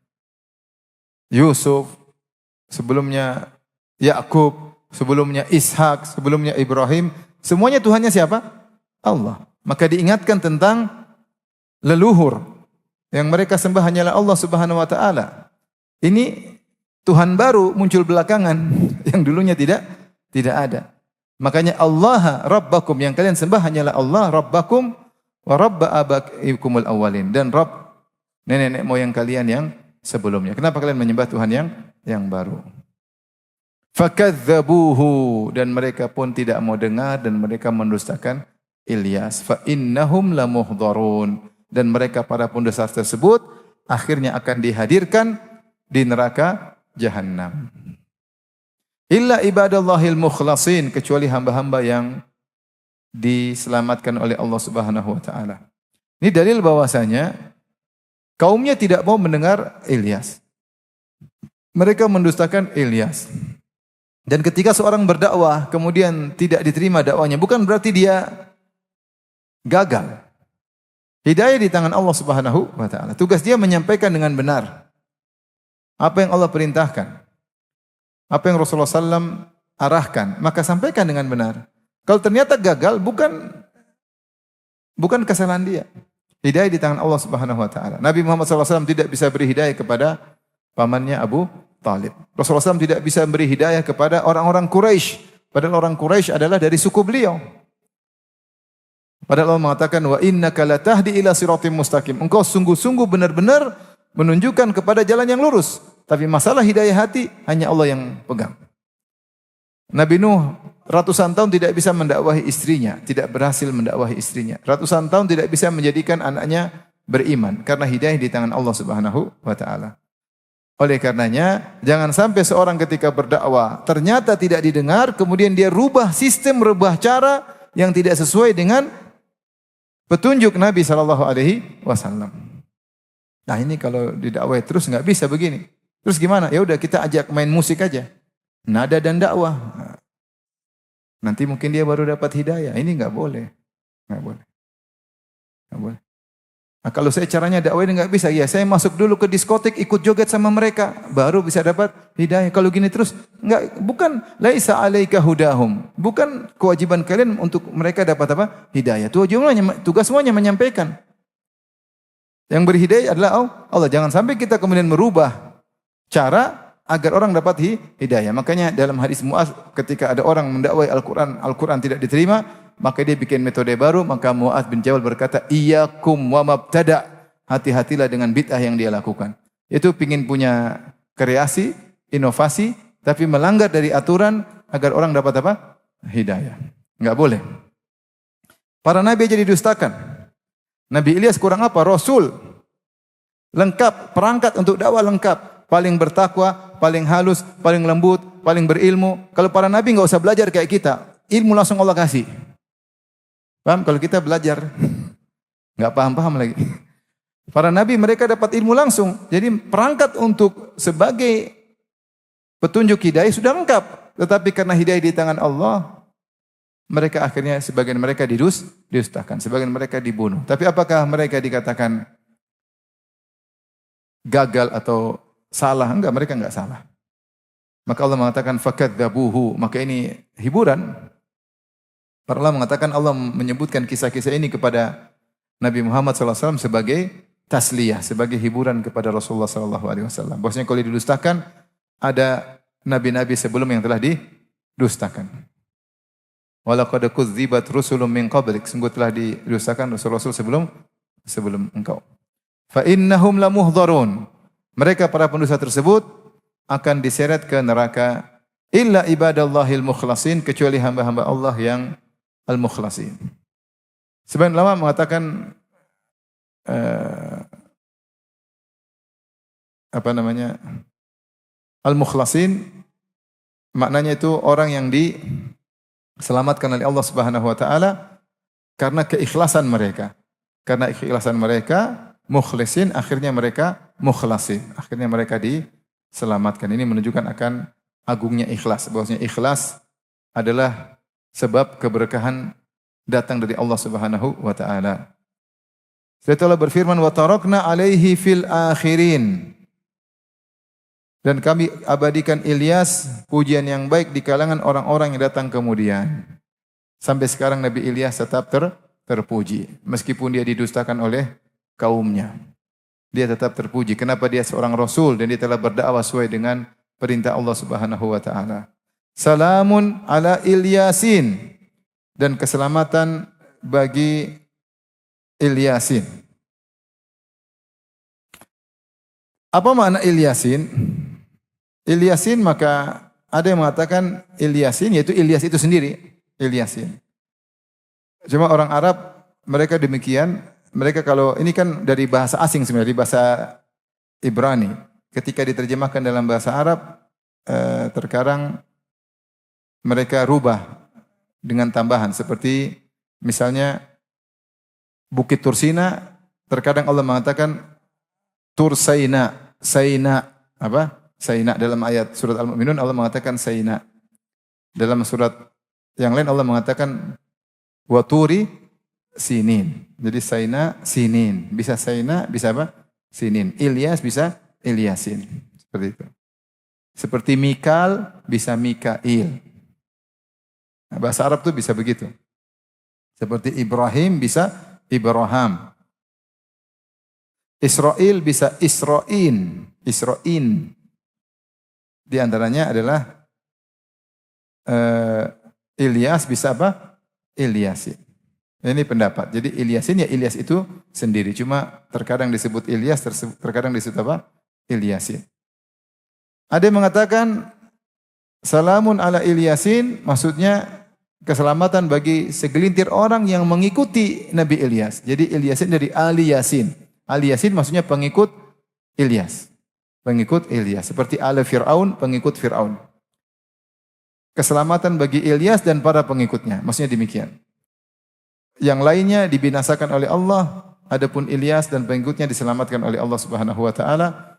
Yusuf, sebelumnya Yakub, sebelumnya Ishak, sebelumnya Ibrahim, semuanya Tuhannya siapa? Allah. Maka diingatkan tentang leluhur yang mereka sembah hanyalah Allah Subhanahu wa taala. Ini Tuhan baru muncul belakangan yang dulunya tidak ada. Makanya Allah Rabbakum, yang kalian sembah hanyalah Allah Rabbakum wa Rabb abaikumul awwalin, dan Rabb nenek moyang kalian yang sebelumnya. Kenapa kalian menyembah Tuhan yang baru? Fakadzabuhu, dan mereka pun tidak mau dengar dan mereka mendustakan Ilyas. Fa innahum lamuhdharun, dan mereka para pendusta tersebut akhirnya akan dihadirkan di neraka Jahannam. Illa ibadallahil mukhlasin, kecuali hamba-hamba yang diselamatkan oleh Allah Subhanahu wa taala. Ini dalil bahwasanya kaumnya tidak mau mendengar Ilyas. Mereka mendustakan Ilyas. Dan ketika seorang berdakwah kemudian tidak diterima dakwanya, bukan berarti dia gagal. Hidayah di tangan Allah Subhanahu wa taala. Tugas dia menyampaikan dengan benar apa yang Allah perintahkan, apa yang Rasulullah SAW arahkan, maka sampaikan dengan benar. Kalau ternyata gagal, bukan kesalahan dia. Hidayah di tangan Allah Subhanahu wa taala. Nabi Muhammad SAW tidak bisa beri hidayah kepada pamannya Abu Talib. Rasulullah SAW tidak bisa beri hidayah kepada orang-orang Quraisy. Padahal orang Quraisy adalah dari suku beliau. Padahal Allah mengatakan, wa innaka latahdi ila siratim mustaqim. Engkau sungguh-sungguh benar-benar menunjukkan kepada jalan yang lurus. Tapi masalah hidayah hati hanya Allah yang pegang. Nabi Nuh ratusan tahun tidak bisa mendakwahi istrinya, tidak berhasil mendakwahi istrinya. Ratusan tahun tidak bisa menjadikan anaknya beriman karena hidayah di tangan Allah Subhanahu wa taala. Oleh karenanya, jangan sampai seorang ketika berdakwah ternyata tidak didengar, kemudian dia rubah sistem, rubah cara yang tidak sesuai dengan petunjuk Nabi sallallahu alaihi wasallam. Nah, ini kalau didakwahi terus enggak bisa begini. Terus gimana? Ya udah kita ajak main musik aja. Nada dan dakwah. Nanti mungkin dia baru dapat hidayah. Ini enggak boleh. Enggak boleh. Enggak boleh. Nah, kalau saya caranya dakwah ini enggak bisa. Ya, saya masuk dulu ke diskotik, ikut joget sama mereka, baru bisa dapat hidayah. Kalau gini terus enggak, bukan laisa alaika hudahum. Bukan kewajiban kalian untuk mereka dapat apa? Hidayah. Tugas semuanya menyampaikan. Yang beri hidayah adalah Allah. Jangan sampai kita kemudian merubah cara agar orang dapat hidayah. Makanya dalam hadis Muaz, ketika ada orang mendakwai Al-Quran tidak diterima, maka dia bikin metode baru. Maka Muaz bin Jabal berkata, iyyakum wa mabtada. Hati-hatilah dengan bid'ah yang dia lakukan. Itu pingin punya kreasi, inovasi, tapi melanggar dari aturan agar orang dapat apa? Hidayah. Enggak boleh. Para nabi jadi dustakan. Nabi Ilyas kurang apa? Rasul. Lengkap, perangkat untuk dakwah lengkap. Paling bertakwa, paling halus, paling lembut, paling berilmu. Kalau para nabi enggak usah belajar kayak kita. Ilmu langsung Allah kasih. Paham? Kalau kita belajar, enggak paham-paham lagi. Para nabi mereka dapat ilmu langsung. Jadi perangkat untuk sebagai petunjuk hidayah sudah lengkap. Tetapi karena hidayah di tangan Allah, mereka akhirnya sebagian mereka didustakan, sebagian mereka dibunuh. Tapi apakah mereka dikatakan gagal atau salah? Enggak, mereka enggak salah. Maka Allah mengatakan fakadzabuhu, maka ini hiburan. Para ulama mengatakan Allah menyebutkan kisah-kisah ini kepada Nabi Muhammad SAW sebagai tasliyah, sebagai hiburan kepada Rasulullah SAW. Bahwasanya kalau didustakan, ada nabi-nabi sebelum yang telah didustakan. Walaqad kudzibat rusulun min qablik, sungguh telah didustakan rasul-rasul sebelum engkau. Fa innahum lamuhdharun. Mereka para pendusta tersebut akan diseret ke neraka illa ibadallahil mukhlasin, kecuali hamba-hamba Allah yang al-mukhlasin. Sebagian ulama mengatakan apa namanya? Al-mukhlasin maknanya itu orang yang diselamatkan oleh Allah Subhanahu wa taala karena keikhlasan mereka. Karena keikhlasan mereka, mukhlisin akhirnya mereka mukhlasin. Akhirnya mereka diselamatkan. Ini menunjukkan akan agungnya ikhlas. Bahwasanya ikhlas adalah sebab keberkahan datang dari Allah Subhanahu wa taala. Setelah Allah berfirman wa tarakna alaihi fil akhirin. Dan kami abadikan Ilyas pujian yang baik di kalangan orang-orang yang datang kemudian. Sampai sekarang Nabi Ilyas tetap terpuji. Meskipun dia didustakan oleh kaumnya. Dia tetap terpuji. Kenapa dia seorang Rasul dan dia telah berdakwah sesuai dengan perintah Allah Subhanahu wa taala. Salamun ala Ilyasin. Dan keselamatan bagi Ilyasin. Apa makna Ilyasin? Ilyasin maka ada yang mengatakan Ilyasin yaitu Ilyas itu sendiri. Ilyasin. Cuma orang Arab mereka demikian. Mereka kalau ini kan dari bahasa asing sebenarnya, dari bahasa Ibrani. Ketika diterjemahkan dalam bahasa Arab, terkadang mereka rubah dengan tambahan. Seperti misalnya Bukit Tursina, terkadang Allah mengatakan Tursaina, Saina, apa? Saina dalam ayat surat Al-Mu'minun Allah mengatakan Saina. Dalam surat yang lain Allah mengatakan Waturi Sinin. Jadi Saina, Sinin. Bisa Saina, bisa apa? Sinin. Ilyas bisa Ilyasin. Seperti itu. Seperti Mikal, bisa Mikail. Nah, bahasa Arab tuh bisa begitu. Seperti Ibrahim, bisa Ibrahim. Israel, bisa Israin. Israin. Di antaranya adalah Ilyas bisa apa? Ilyasin. Ini pendapat. Jadi Ilyasin ya Ilyas itu sendiri. Cuma terkadang disebut Ilyas, terkadang disebut apa? Ilyasin. Ada yang mengatakan salamun ala Ilyasin, maksudnya keselamatan bagi segelintir orang yang mengikuti Nabi Ilyas. Jadi Ilyasin dari Ali Yasin. Ali Yasin maksudnya pengikut Ilyas. Pengikut Ilyas. Seperti ala Fir'aun, pengikut Fir'aun. Keselamatan bagi Ilyas dan para pengikutnya. Maksudnya demikian. Yang lainnya dibinasakan oleh Allah. Adapun Ilyas dan pengikutnya diselamatkan oleh Allah Subhanahu wa taala.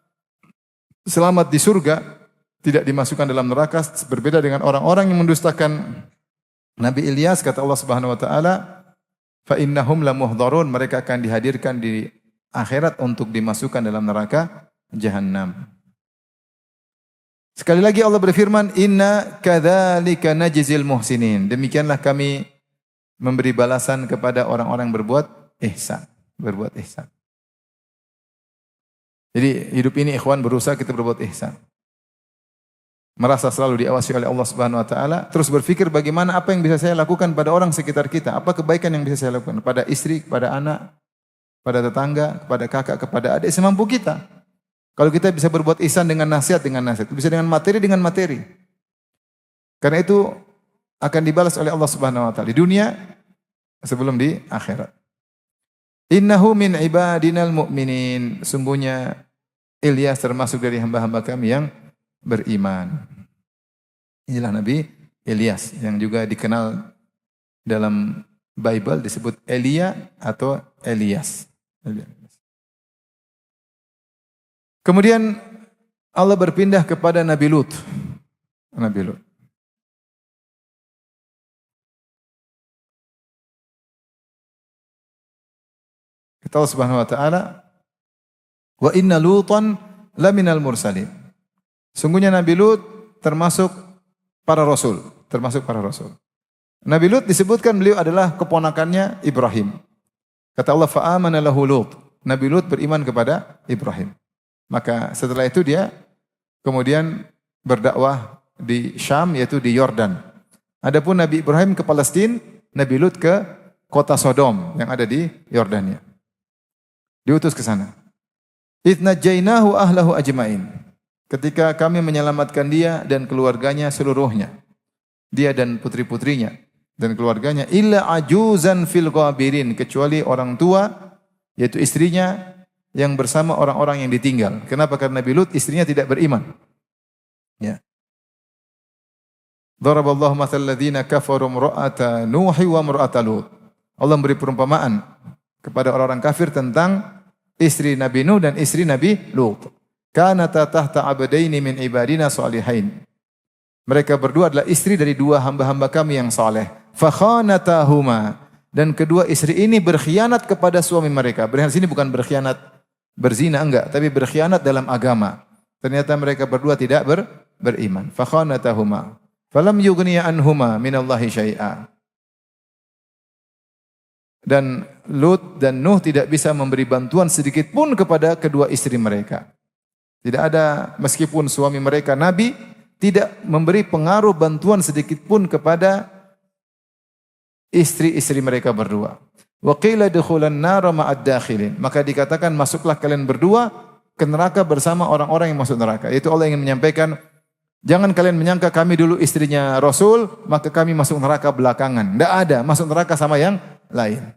Selamat di surga, tidak dimasukkan dalam neraka. Berbeda dengan orang-orang yang mendustakan Nabi Ilyas, kata Allah Subhanahu wa taala, fa innahum lamuhdharun, mereka akan dihadirkan di akhirat untuk dimasukkan dalam neraka Jahannam. Sekali lagi Allah berfirman, inna kadzalika najzil muhsinin. Demikianlah kami memberi balasan kepada orang-orang berbuat ihsan, berbuat ihsan. Jadi hidup ini ikhwan berusaha kita berbuat ihsan. Merasa selalu diawasi oleh Allah Subhanahu wa taala, terus berpikir bagaimana apa yang bisa saya lakukan pada orang sekitar kita, apa kebaikan yang bisa saya lakukan pada istri, kepada anak, pada tetangga, kepada kakak, kepada adik semampu kita. Kalau kita bisa berbuat ihsan dengan nasihat, bisa dengan materi. Karena itu akan dibalas oleh Allah Subhanahu wa taala di dunia sebelum di akhirat. Innahu min ibadinal mu'minin. Sungguhnya Ilyas termasuk dari hamba-hamba kami yang beriman. Inilah Nabi Ilyas yang juga dikenal dalam Bible disebut Elia atau Elias. Kemudian Allah berpindah kepada Nabi Lut. Nabi Lut. Kata Allah Subhanahu wa taala, "Wa inna Lutan laminal mursalin." Sungguhnya Nabi Lut termasuk para rasul, Nabi Lut disebutkan beliau adalah keponakannya Ibrahim. Kata Allah, "Fa amana lahu Lut." Nabi Lut beriman kepada Ibrahim. Maka setelah itu dia kemudian berdakwah di Syam, yaitu di Yordan. Adapun Nabi Ibrahim ke Palestina, Nabi Lut ke kota Sodom yang ada di Yordania. Diutus ke sana. Idnajainahu ahlahu ajmain. Ketika kami menyelamatkan dia dan keluarganya seluruhnya. Dia dan putri-putrinya dan keluarganya. Illa ajuzan fil ghabirin. Kecuali orang tua, yaitu istrinya, yang bersama orang-orang yang ditinggal. Kenapa? Karena Nabi Lut istrinya tidak beriman. Ya. Daraballahu mathal ladzina kafaru imra'ata Nuh wa imra'ata Lut. Allah memberi perumpamaan kepada orang-orang kafir tentang istri Nabi Nuh dan istri Nabi Lut. Kanata tahta abdaini min ibadina salihain. Mereka berdua adalah istri dari dua hamba-hamba kami yang saleh. Fakhanatahuma. Dan kedua istri ini berkhianat kepada suami mereka. Berkhianat sini bukan berkhianat berzina, enggak. Tapi berkhianat dalam agama. Ternyata mereka berdua tidak beriman. Fakhanatahuma. Falam yughniya anhuma minallahi syai'a. Dan Lut dan Nuh tidak bisa memberi bantuan sedikit pun kepada kedua istri mereka. Tidak ada, meskipun suami mereka Nabi, tidak memberi pengaruh bantuan sedikit pun kepada istri-istri mereka berdua. Wa qila dukhulan nara ma'ad dakhilin. Maka dikatakan masuklah kalian berdua ke neraka bersama orang-orang yang masuk neraka. Itu Allah ingin menyampaikan, jangan kalian menyangka kami dulu istrinya Rasul, maka kami masuk neraka belakangan. Tidak ada, masuk neraka sama yang lain.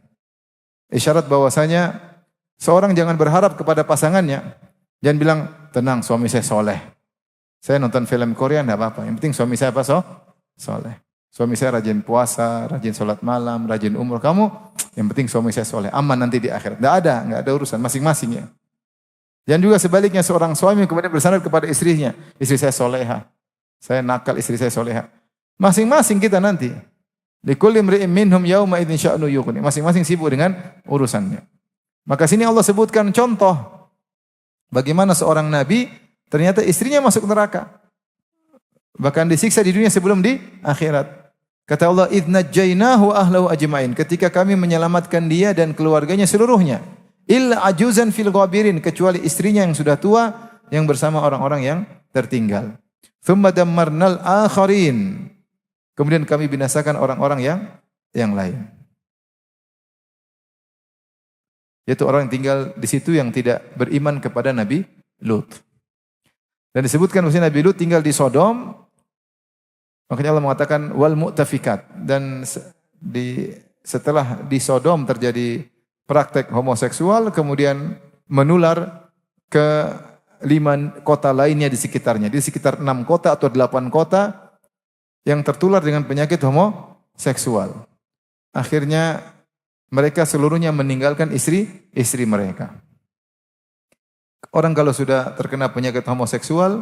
Isyarat bahwasanya seorang jangan berharap kepada pasangannya. Jangan bilang, tenang suami saya soleh. Saya nonton film Korea tidak apa-apa. Yang penting suami saya apa? Soleh. Suami saya rajin puasa, rajin sholat malam, rajin umroh. Kamu, yang penting suami saya soleh. Aman nanti di akhirat. Tidak ada urusan. Masing-masing ya. Dan juga sebaliknya seorang suami kemudian bersandar kepada istrinya. Istri saya soleha. Saya nakal, istri saya soleha. Masing-masing kita nanti. Likulli imri'in minhum yawma idzin sya'nu yughni. Masing-masing sibuk dengan urusannya. Maka sini Allah sebutkan contoh bagaimana seorang nabi ternyata istrinya masuk neraka. Bahkan disiksa di dunia sebelum di akhirat. Kata Allah, "Idz najjaynahu ahlahu ajma'in." Ketika kami menyelamatkan dia dan keluarganya seluruhnya. Illa ajuzan fil ghabirin, kecuali istrinya yang sudah tua yang bersama orang-orang yang tertinggal. Tsumma dammarnal akharin. Kemudian kami binasakan orang-orang yang lain. Yaitu orang yang tinggal di situ yang tidak beriman kepada Nabi Lut. Dan disebutkan bahwa Nabi Lut tinggal di Sodom. Makanya Allah mengatakan wal mu'tafikat, dan setelah di Sodom terjadi praktek homoseksual kemudian menular ke 5 kota lainnya di sekitarnya. Di sekitar 6 kota atau 8 kota yang tertular dengan penyakit homoseksual. Akhirnya mereka seluruhnya meninggalkan istri mereka. Orang kalau sudah terkena penyakit homoseksual,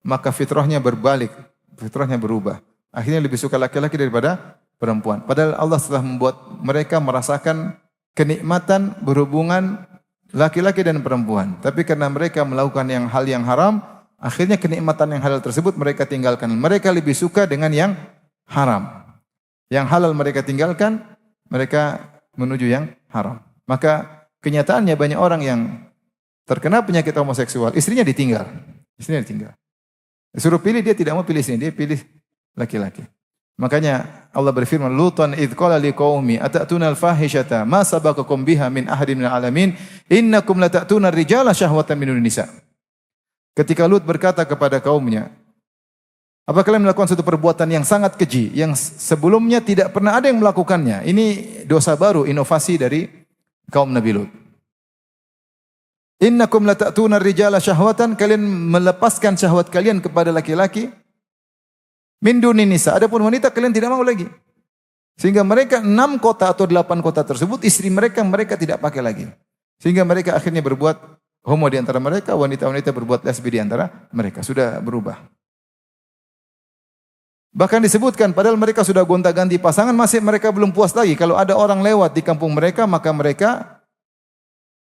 maka fitrahnya berbalik. Fitrahnya berubah. Akhirnya lebih suka laki-laki daripada perempuan. Padahal Allah setelah membuat mereka merasakan kenikmatan berhubungan laki-laki dan perempuan. Tapi karena mereka melakukan hal yang haram, akhirnya kenikmatan yang halal tersebut mereka tinggalkan. Mereka lebih suka dengan yang haram. Yang halal mereka tinggalkan, mereka menuju yang haram. Maka kenyataannya banyak orang yang terkena penyakit homoseksual, istrinya ditinggal. Istrinya ditinggal. Disuruh pilih, dia tidak mau pilih istrinya, dia pilih laki-laki. Makanya Allah berfirman, Lutan idh qala liqaumi atatuna al-fahishata ma sabaqakum biha min ahadin minal alamin innakum latatuna ar-rijala syahwatan minun nisa. Ketika Lut berkata kepada kaumnya, apa kalian melakukan suatu perbuatan yang sangat keji yang sebelumnya tidak pernah ada yang melakukannya? Ini dosa baru, inovasi dari kaum Nabi Lut. Innakum latatuna ar-rijala syahwatan, kalian melepaskan syahwat kalian kepada laki-laki. Min dunin nisa, adapun wanita kalian tidak mau lagi. Sehingga mereka 6 kota atau 8 kota tersebut istri mereka tidak pakai lagi. Sehingga mereka akhirnya berbuat homo di antara mereka, wanita-wanita berbuat lesbi di antara mereka, sudah berubah. Bahkan disebutkan padahal mereka sudah gonta-ganti pasangan, masih mereka belum puas lagi. Kalau ada orang lewat di kampung mereka, maka mereka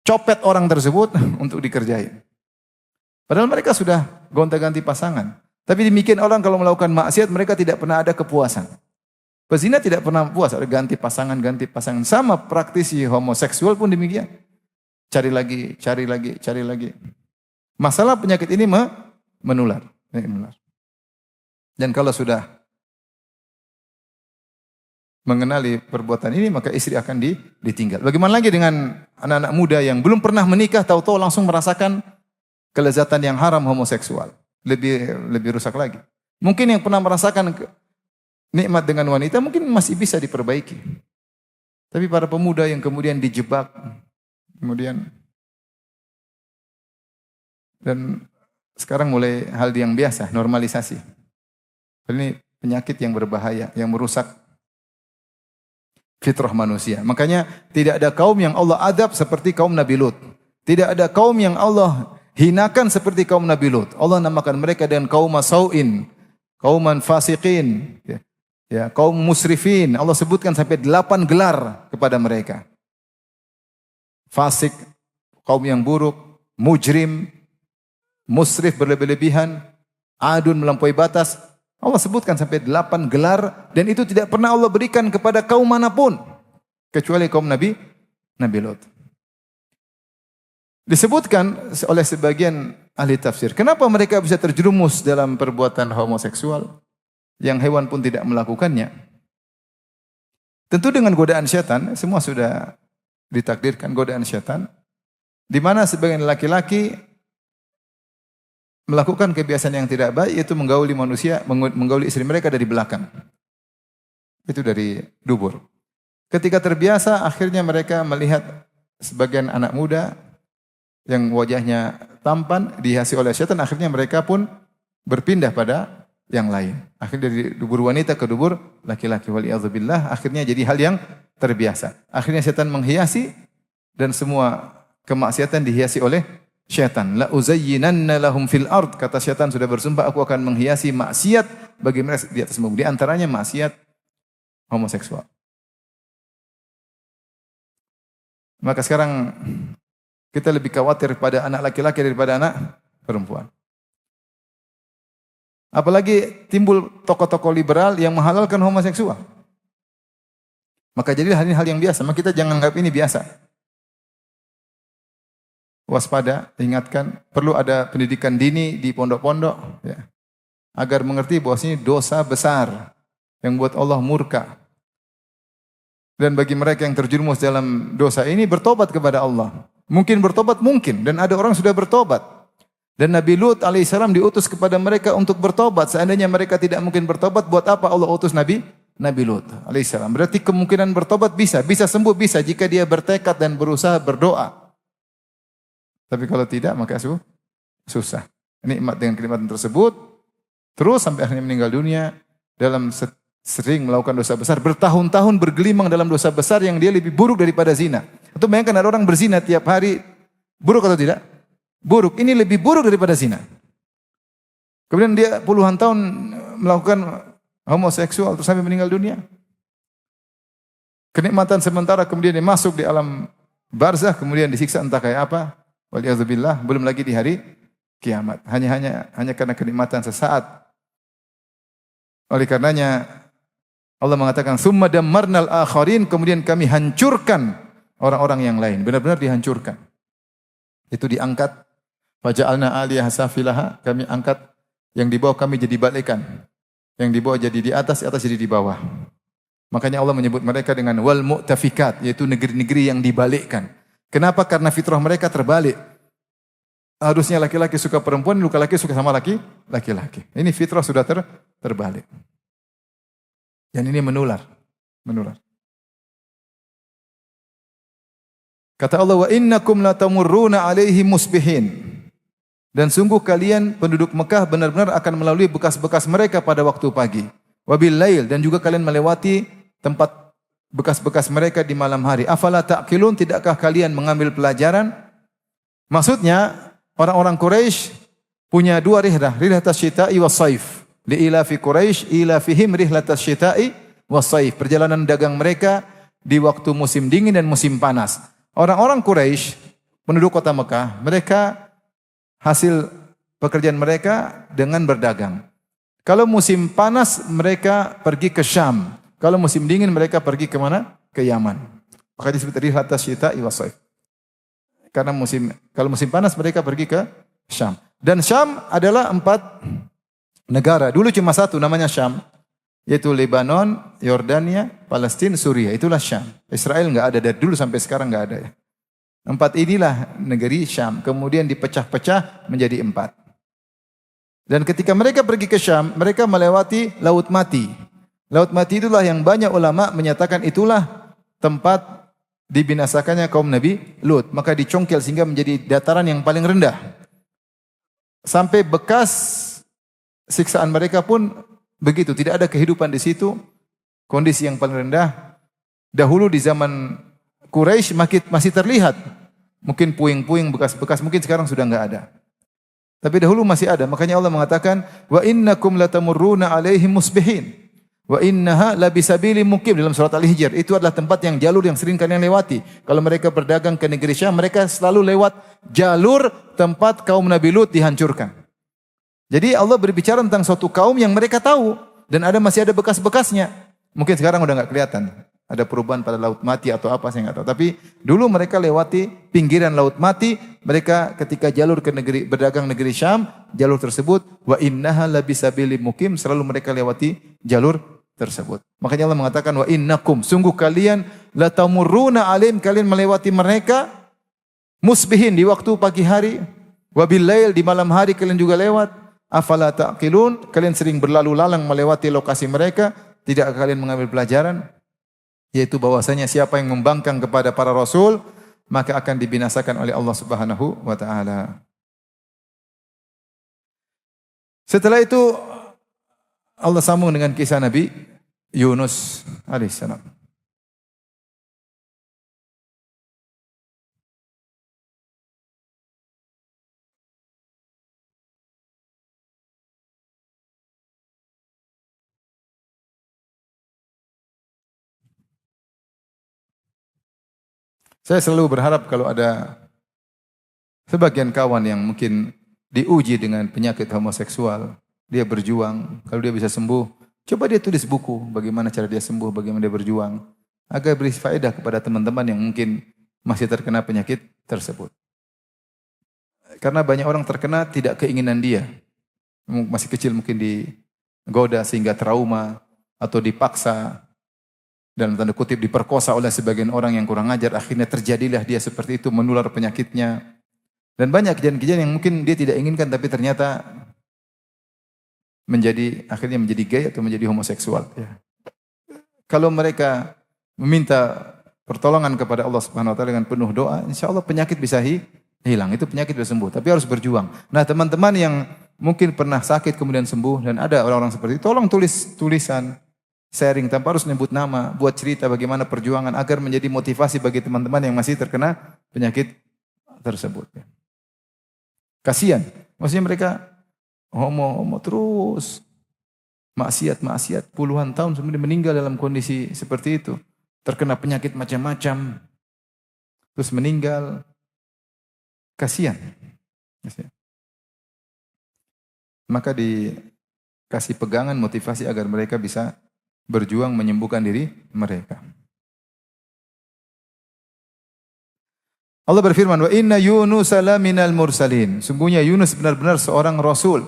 copet orang tersebut untuk dikerjain. Padahal mereka sudah gonta-ganti pasangan. Tapi demikian orang kalau melakukan maksiat, mereka tidak pernah ada kepuasan. Pezina tidak pernah puas, ada ganti pasangan. Sama praktisi homoseksual pun demikian. Cari lagi. Masalah penyakit ini menular. Dan kalau sudah mengenali perbuatan ini, maka istri akan ditinggal. Bagaimana lagi dengan anak-anak muda yang belum pernah menikah, tahu-tahu langsung merasakan kelezatan yang haram homoseksual. Lebih rusak lagi. Mungkin yang pernah merasakan nikmat dengan wanita mungkin masih bisa diperbaiki. Tapi para pemuda yang kemudian dijebak, kemudian Dan sekarang mulai hal yang biasa, normalisasi. Ini penyakit yang berbahaya, yang merusak fitrah manusia. Makanya tidak ada kaum yang Allah adab seperti kaum Nabi Lut. Tidak ada kaum yang Allah hinakan seperti kaum Nabi Lut. Allah namakan mereka dengan kaum sau'in, kauman fasiqin, ya, kaum musrifin. Allah sebutkan sampai 8 gelar kepada mereka. Fasik, kaum yang buruk, mujrim, musrif berlebih-lebihan, adun melampaui batas. Allah sebutkan sampai 8 gelar dan itu tidak pernah Allah berikan kepada kaum manapun kecuali kaum Nabi Lut. Disebutkan oleh sebagian ahli tafsir, kenapa mereka bisa terjerumus dalam perbuatan homoseksual yang hewan pun tidak melakukannya? Tentu dengan godaan syaitan, semua sudah ditakdirkan godaan syaitan, di mana sebagian laki-laki melakukan kebiasaan yang tidak baik, yaitu menggauli manusia, menggauli istri mereka dari belakang. Itu dari dubur. Ketika terbiasa, akhirnya mereka melihat sebagian anak muda yang wajahnya tampan, dihiasi oleh syaitan, akhirnya mereka pun berpindah pada yang lain. Akhirnya dari dubur wanita ke dubur laki-laki. Waliyadzubillah, akhirnya jadi hal yang terbiasa. Akhirnya syaitan menghiasi dan semua kemaksiatan dihiasi oleh syaitan. La uzayyinanna lahum fil ard, kata syaitan sudah bersumpah, aku akan menghiasi maksiat bagi mereka di atas muka. Di antaranya maksiat homoseksual. Maka sekarang kita lebih khawatir pada anak laki-laki daripada anak perempuan. Apalagi timbul tokoh-tokoh liberal yang menghalalkan homoseksual. Maka jadi hal yang biasa. Maka kita jangan anggap ini biasa. Waspada, ingatkan, perlu ada pendidikan dini di pondok-pondok, ya, agar mengerti bahwa ini dosa besar yang buat Allah murka. Dan bagi mereka yang terjerumus dalam dosa ini, bertobat kepada Allah. Mungkin bertobat, mungkin. Dan ada orang sudah bertobat. Dan Nabi Lut alaihissalam diutus kepada mereka untuk bertobat. Seandainya mereka tidak mungkin bertobat, buat apa Allah utus Nabi Lut alaihissalam? Berarti kemungkinan bertobat bisa sembuh bisa jika dia bertekad dan berusaha berdoa. Tapi kalau tidak, maka susah. Nikmat dengan kenikmatan tersebut, terus sampai akhirnya meninggal dunia dalam sering melakukan dosa besar, bertahun-tahun bergelimang dalam dosa besar yang dia lebih buruk daripada zina. Atau bayangkan ada orang berzina tiap hari, buruk atau tidak? Buruk. Ini lebih buruk daripada zina. Kemudian dia puluhan tahun melakukan homoseksual terus sampai meninggal dunia. Kenikmatan sementara, kemudian dia masuk di alam barzah, kemudian disiksa entah kayak apa. Waliyadzubillah, belum lagi di hari kiamat. Hanya karena kenikmatan sesaat. Oleh karenanya Allah mengatakan summa dammarnal akharin, kemudian kami hancurkan orang-orang yang lain. Benar-benar dihancurkan. Itu diangkat, faja'alna 'aliyaha safilaha, kami angkat yang di bawah kami jadi balikan. Yang di bawah jadi di atas jadi di bawah. Makanya Allah menyebut mereka dengan wal mu'tafikat, yaitu negeri-negeri yang dibalikkan. Kenapa? Karena fitrah mereka terbalik. Harusnya laki-laki suka perempuan, laki-laki suka sama laki-laki. Ini fitrah sudah terbalik. Dan ini menular. Kata Allah, wa innakum latamurruna alaihim musbihin. Dan sungguh kalian penduduk Mekah benar-benar akan melalui bekas-bekas mereka pada waktu pagi. Wabil lail, dan juga kalian melewati tempat bekas-bekas mereka di malam hari. Afala ta'qilun, tidakkah kalian mengambil pelajaran? Maksudnya, orang-orang Quraisy punya 2 rihlatas syita'i was saif. Li'ilafi Quraisy ilafihim rihlatas syita'i was saif. Perjalanan dagang mereka di waktu musim dingin dan musim panas. Orang-orang Quraisy, penduduk kota Mekah, mereka hasil pekerjaan mereka dengan berdagang. Kalau musim panas mereka pergi ke Syam. Kalau musim dingin mereka pergi ke mana? Ke Yaman. Maka disebut rihlatas syita'i was saif. Karena kalau musim panas mereka pergi ke Syam. Dan Syam adalah 4 negara. Dulu cuma 1 namanya Syam. Yaitu Lebanon, Yordania, Palestina, Suriah. Itulah Syam. Israel enggak ada dari dulu sampai sekarang enggak ada. 4 inilah negeri Syam. Kemudian dipecah-pecah menjadi 4. Dan ketika mereka pergi ke Syam, mereka melewati Laut Mati. Laut Mati itulah yang banyak ulama menyatakan itulah tempat dibinasakannya kaum Nabi Lut. Maka dicongkel sehingga menjadi dataran yang paling rendah. sampai bekas siksaan mereka pun begitu, tidak ada kehidupan di situ. Kondisi yang paling rendah. Dahulu di zaman Quraisy masih terlihat. Mungkin puing-puing bekas-bekas, mungkin sekarang sudah enggak ada. Tapi dahulu masih ada. Makanya Allah mengatakan, wa innakum latamurruna alaihim musbihin. Wa innaha labisabili mukim dalam surat Al-Hijr. Itu adalah tempat yang jalur yang sering kalian lewati. Kalau mereka berdagang ke negeri Syam, mereka selalu lewat jalur tempat kaum Nabi Lut dihancurkan. Jadi Allah berbicara tentang suatu kaum yang mereka tahu dan masih ada bekas-bekasnya. Mungkin sekarang udah enggak kelihatan. Ada perubahan pada Laut Mati atau apa saya enggak tahu. Tapi dulu mereka lewati pinggiran Laut Mati. Mereka ketika jalur ke berdagang negeri Syam, jalur tersebut wa innaha labisabili mukim, selalu mereka lewati jalur tersebut. Makanya Allah mengatakan wa innakum, sungguh kalian latamurruna alim, kalian melewati mereka musbihin di waktu pagi hari, wa billail di malam hari kalian juga lewat. Afala taqilun, kalian sering berlalu lalang melewati lokasi mereka. Tidak kalian mengambil pelajaran? Yaitu bahwasanya siapa yang membangkang kepada para rasul, maka akan dibinasakan oleh Allah Subhanahu wa taala. Setelah itu Allah sambung dengan kisah Nabi Yunus alaihissalam. Saya selalu berharap kalau ada sebagian kawan yang mungkin diuji dengan penyakit homoseksual, dia berjuang, kalau dia bisa sembuh, coba dia tulis buku bagaimana cara dia sembuh, bagaimana dia berjuang, agar beri faedah kepada teman-teman yang mungkin masih terkena penyakit tersebut. Karena banyak orang terkena tidak keinginan dia, masih kecil mungkin digoda sehingga trauma atau dipaksa, dalam tanda kutip diperkosa oleh sebagian orang yang kurang ajar, akhirnya terjadilah dia seperti itu, menular penyakitnya. Dan banyak kejadian-kejadian yang mungkin dia tidak inginkan tapi ternyata akhirnya menjadi gay atau menjadi homoseksual. Ya. Kalau mereka meminta pertolongan kepada Allah Subhanahu wa taala dengan penuh doa, insyaallah penyakit bisa hilang, itu penyakit bisa sembuh, tapi harus berjuang. Nah, teman-teman yang mungkin pernah sakit kemudian sembuh dan ada orang-orang seperti itu, tolong tulis tulisan, sharing tanpa harus menyebut nama, buat cerita bagaimana perjuangan agar menjadi motivasi bagi teman-teman yang masih terkena penyakit tersebut. Kasihan, maksudnya mereka homo terus, maksiat puluhan tahun kemudian meninggal dalam kondisi seperti itu, terkena penyakit macam-macam, terus meninggal, kasihan. Maka dikasih pegangan motivasi agar mereka bisa berjuang menyembuhkan diri mereka. Allah berfirman, wa inna Yunus laminal mursalin. Sungguhnya Yunus benar-benar seorang rasul.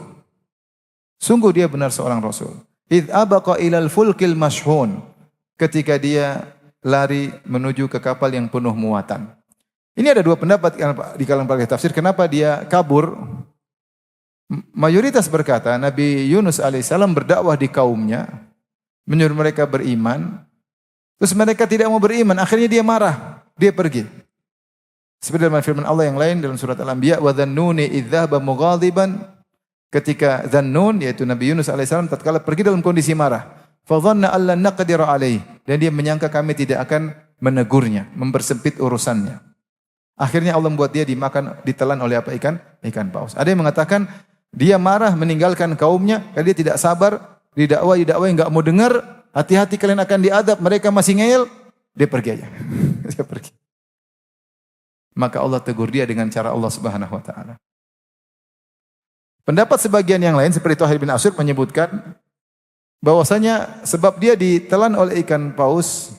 Sungguh dia benar seorang rasul. Idh abaqa ilal fulkil mashhun. Ketika dia lari menuju ke kapal yang penuh muatan. Ini ada dua pendapat di kalangan para tafsir. Kenapa dia kabur? Mayoritas berkata, Nabi Yunus alaihissalam berdakwah di kaumnya, menyuruh mereka beriman, terus mereka tidak mau beriman, akhirnya dia marah, dia pergi. Seperti dalam firman Allah yang lain dalam surat Al-Anbiya, wa dhannuni idh dhahaba mughadiban, ketika Dhannun yaitu Nabi Yunus alaihissalam tatkala pergi dalam kondisi marah, fa dhanna an lan naqdir alaih, dan dia menyangka kami tidak akan menegurnya, mempersempit urusannya. Akhirnya Allah membuat dia ditelan oleh apa? Ikan paus. Ada yang mengatakan dia marah meninggalkan kaumnya karena dia tidak sabar, didakwa enggak mau dengar, hati-hati kalian akan diadab, mereka masih ngeyel, dia pergi aja. Dia pergi. Maka Allah tegur dia dengan cara Allah Subhanahu wa taala. Pendapat sebagian yang lain seperti Thahir bin Asyur menyebutkan bahwasanya sebab dia ditelan oleh ikan paus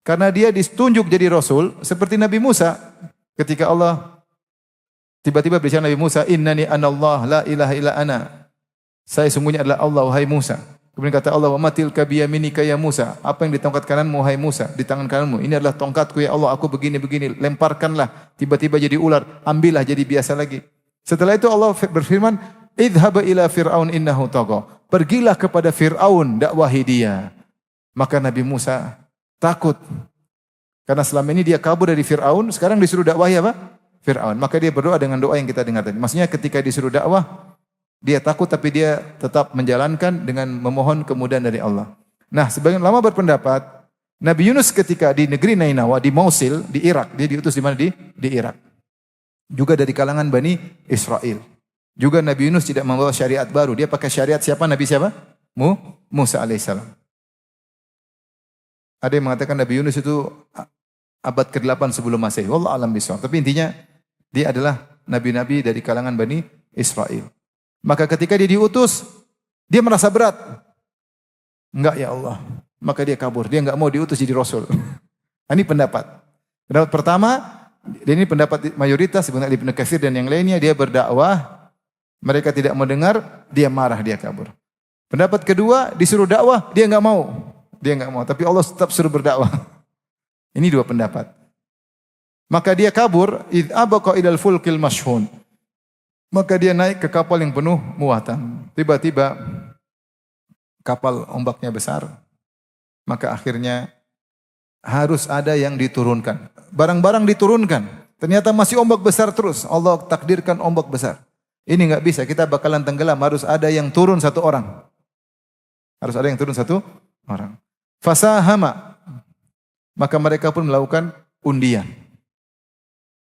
karena dia ditunjuk jadi rasul seperti Nabi Musa ketika Allah tiba-tiba berbicara Nabi Musa, innani anallah la ilaha illa ana. Saya sungguhnya adalah Allah, wahai Musa. Kemudian kata Allah, wa matil kabiyaminika ya Musa. Apa yang di tongkat kananmu, wahai Musa? Di tangan kananmu. Ini adalah tongkatku ya Allah, aku begini-begini. Lemparkanlah. Tiba-tiba jadi ular. Ambillah jadi biasa lagi. Setelah itu Allah berfirman, idhaba ila fir'aun innahu tagha. Pergilah kepada Fir'aun, dakwahi dia. Maka Nabi Musa takut. Karena selama ini dia kabur dari Fir'aun, sekarang disuruh dakwahi apa? Fir'aun. Maka dia berdoa dengan doa yang kita dengar tadi. Maksudnya ketika disuruh dakwah, dia takut tapi dia tetap menjalankan dengan memohon kemudahan dari Allah. Nah, sebagian ulama berpendapat, Nabi Yunus ketika di negeri Nainawa, di Mosul, di Irak, dia diutus di mana? Di Irak. Juga dari kalangan Bani Israel. Juga Nabi Yunus tidak membawa syariat baru. Dia pakai syariat siapa? Nabi siapa? Musa alaihissalam. Ada yang mengatakan Nabi Yunus itu abad ke-8 sebelum Masehi. Wallahu a'lam bishawab. Tapi intinya dia adalah nabi-nabi dari kalangan Bani Israel. Maka ketika dia diutus, dia merasa berat. Enggak ya Allah. Maka dia kabur. Dia enggak mau diutus jadi rasul. Ini pendapat. Pendapat pertama, dan ini pendapat mayoritas sebenarnya Ibnu Katsir dan yang lainnya, dia berdakwah, mereka tidak mau dengar, dia marah, dia kabur. Pendapat kedua, disuruh dakwah, dia enggak mau. Dia enggak mau, tapi Allah tetap suruh berdakwah. Ini dua pendapat. Maka dia kabur, id abaqa ilal fulkil mashhun. Maka dia naik ke kapal yang penuh muatan. Tiba-tiba kapal ombaknya besar. Maka akhirnya harus ada yang diturunkan. Barang-barang diturunkan. Ternyata masih ombak besar terus. Allah takdirkan ombak besar. Ini enggak bisa, kita bakalan tenggelam. Harus ada yang turun satu orang. Harus ada yang turun satu orang. Fasahama. Maka mereka pun melakukan undian.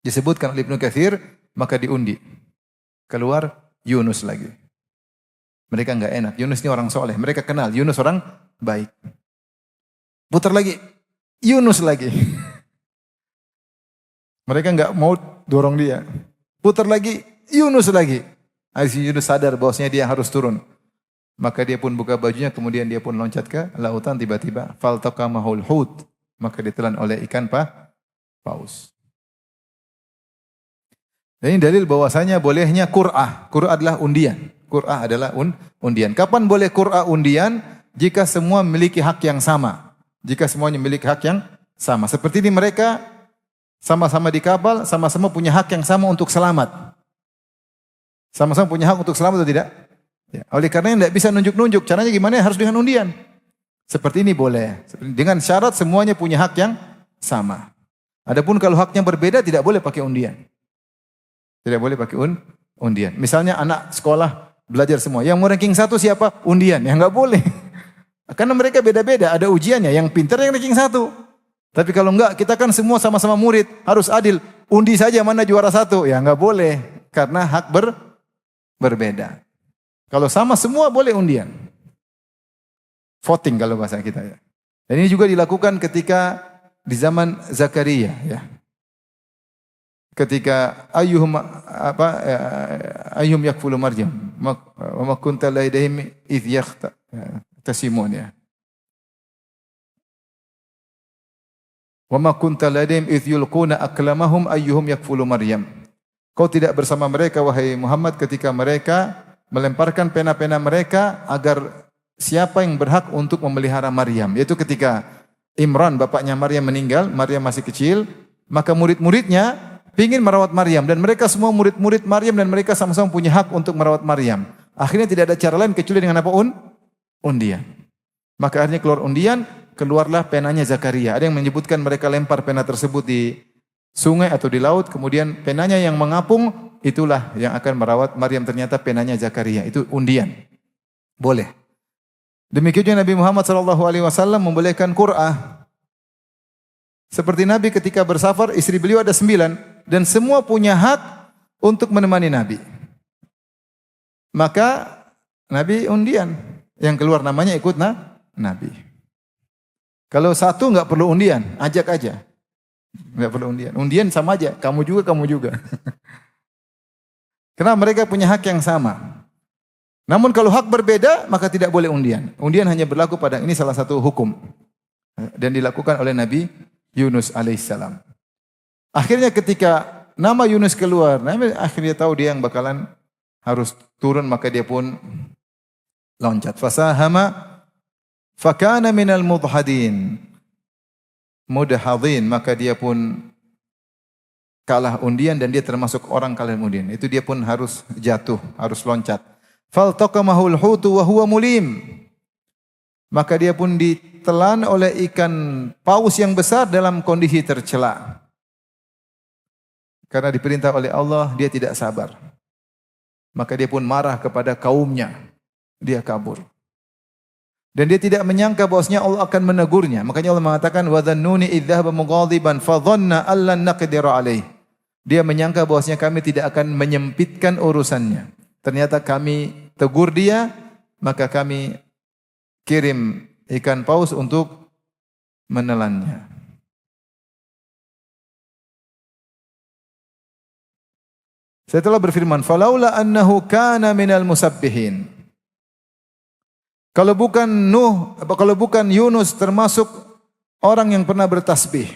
Disebutkan oleh Ibnu Katsir, maka diundi. Keluar Yunus lagi. Mereka enggak enak. Yunus ini orang soleh. Mereka kenal. Yunus orang baik. Putar lagi. Yunus lagi. Mereka enggak mau dorong dia. Putar lagi. Yunus lagi. Akhirnya Yunus sadar bahwasanya dia harus turun. Maka dia pun buka bajunya. Kemudian dia pun loncat ke lautan tiba-tiba. Faltaqamahul hut. Maka ditelan oleh ikan paus. Dan ini dalil bahwasanya bolehnya qur'ah. Qur'ah adalah undian. Qur'ah adalah undian. Kapan boleh qur'ah undian? Jika semua memiliki hak yang sama. Jika semuanya memiliki hak yang sama. Seperti ini mereka sama-sama di kapal, sama-sama punya hak yang sama untuk selamat. Sama-sama punya hak untuk selamat atau tidak? Ya. Oleh karena tidak bisa nunjuk-nunjuk. Caranya gimana? Harus dengan undian. Seperti ini boleh. Dengan syarat semuanya punya hak yang sama. Adapun kalau haknya berbeda tidak boleh pakai undian. Tidak boleh pakai undian. Misalnya anak sekolah belajar semua. Yang mau ranking 1 siapa? Undian. Ya enggak boleh. Karena mereka beda-beda. Ada ujiannya. Yang pintar yang ranking 1. Tapi kalau enggak, kita kan semua sama-sama murid. Harus adil. Undi saja mana juara 1. Ya enggak boleh. Karena hak berbeda. Kalau sama semua boleh undian. Voting kalau bahasa kita ya. Dan ini juga dilakukan ketika di zaman Zakaria ya. Ketika ayyuhum yakfulu Maryam wa ma kunta laydahim idh tasimun ya. Wa ma kunta laydahim idh yulquna aklamahum ayyuhum yakfulu Maryam. Kau tidak bersama mereka wahai Muhammad ketika mereka melemparkan pena-pena mereka agar siapa yang berhak untuk memelihara Maryam. Yaitu ketika Imran bapaknya Maryam meninggal, Maryam masih kecil, maka murid-muridnya ingin merawat Maryam dan mereka semua murid-murid Maryam dan mereka sama-sama punya hak untuk merawat Maryam. Akhirnya tidak ada cara lain kecuali dengan apa? Undian. Maka akhirnya keluar undian, keluarlah penanya Zakaria. Ada yang menyebutkan mereka lempar pena tersebut di sungai atau di laut, kemudian penanya yang mengapung, itulah yang akan merawat Maryam. Ternyata penanya Zakaria. Itu undian. Boleh. Demikian juga Nabi Muhammad SAW membolehkan qur'ah. Seperti Nabi ketika bersafar, istri beliau ada 9 dan semua punya hak untuk menemani Nabi. Maka Nabi undian, yang keluar namanya ikut Nabi. Kalau satu enggak perlu undian, ajak aja. Enggak perlu undian. Undian sama aja, kamu juga. Karena mereka punya hak yang sama. Namun kalau hak berbeda, maka tidak boleh undian. Undian hanya berlaku pada ini salah satu hukum. Dan dilakukan oleh Nabi Yunus alaihissalam. Akhirnya ketika nama Yunus keluar, Nabi akhirnya tahu dia yang bakalan harus turun, maka dia pun loncat. Fasahama fakana minal mudhadin. Mudhadin, maka dia pun kalah undian dan dia termasuk orang kalah undian. Itu dia pun harus jatuh, harus loncat. Faltaqamahul hutu wa huwa mulim. Maka dia pun ditelan oleh ikan paus yang besar dalam kondisi tercela. karena diperintah oleh Allah, dia tidak sabar. Maka dia pun marah kepada kaumnya. Dia kabur. Dan dia tidak menyangka bahwasanya Allah akan menegurnya. Makanya Allah mengatakan wa dhannuni idh dhahaba mughadiban fa dhanna allan naqdira alaih. Dia menyangka bahwasanya kami tidak akan menyempitkan urusannya. Ternyata kami tegur dia, maka kami kirim ikan paus untuk menelannya. Saya telah berfirman, "Falaula annahu kana minal musabbihin." Kalau bukan Yunus termasuk orang yang pernah bertasbih.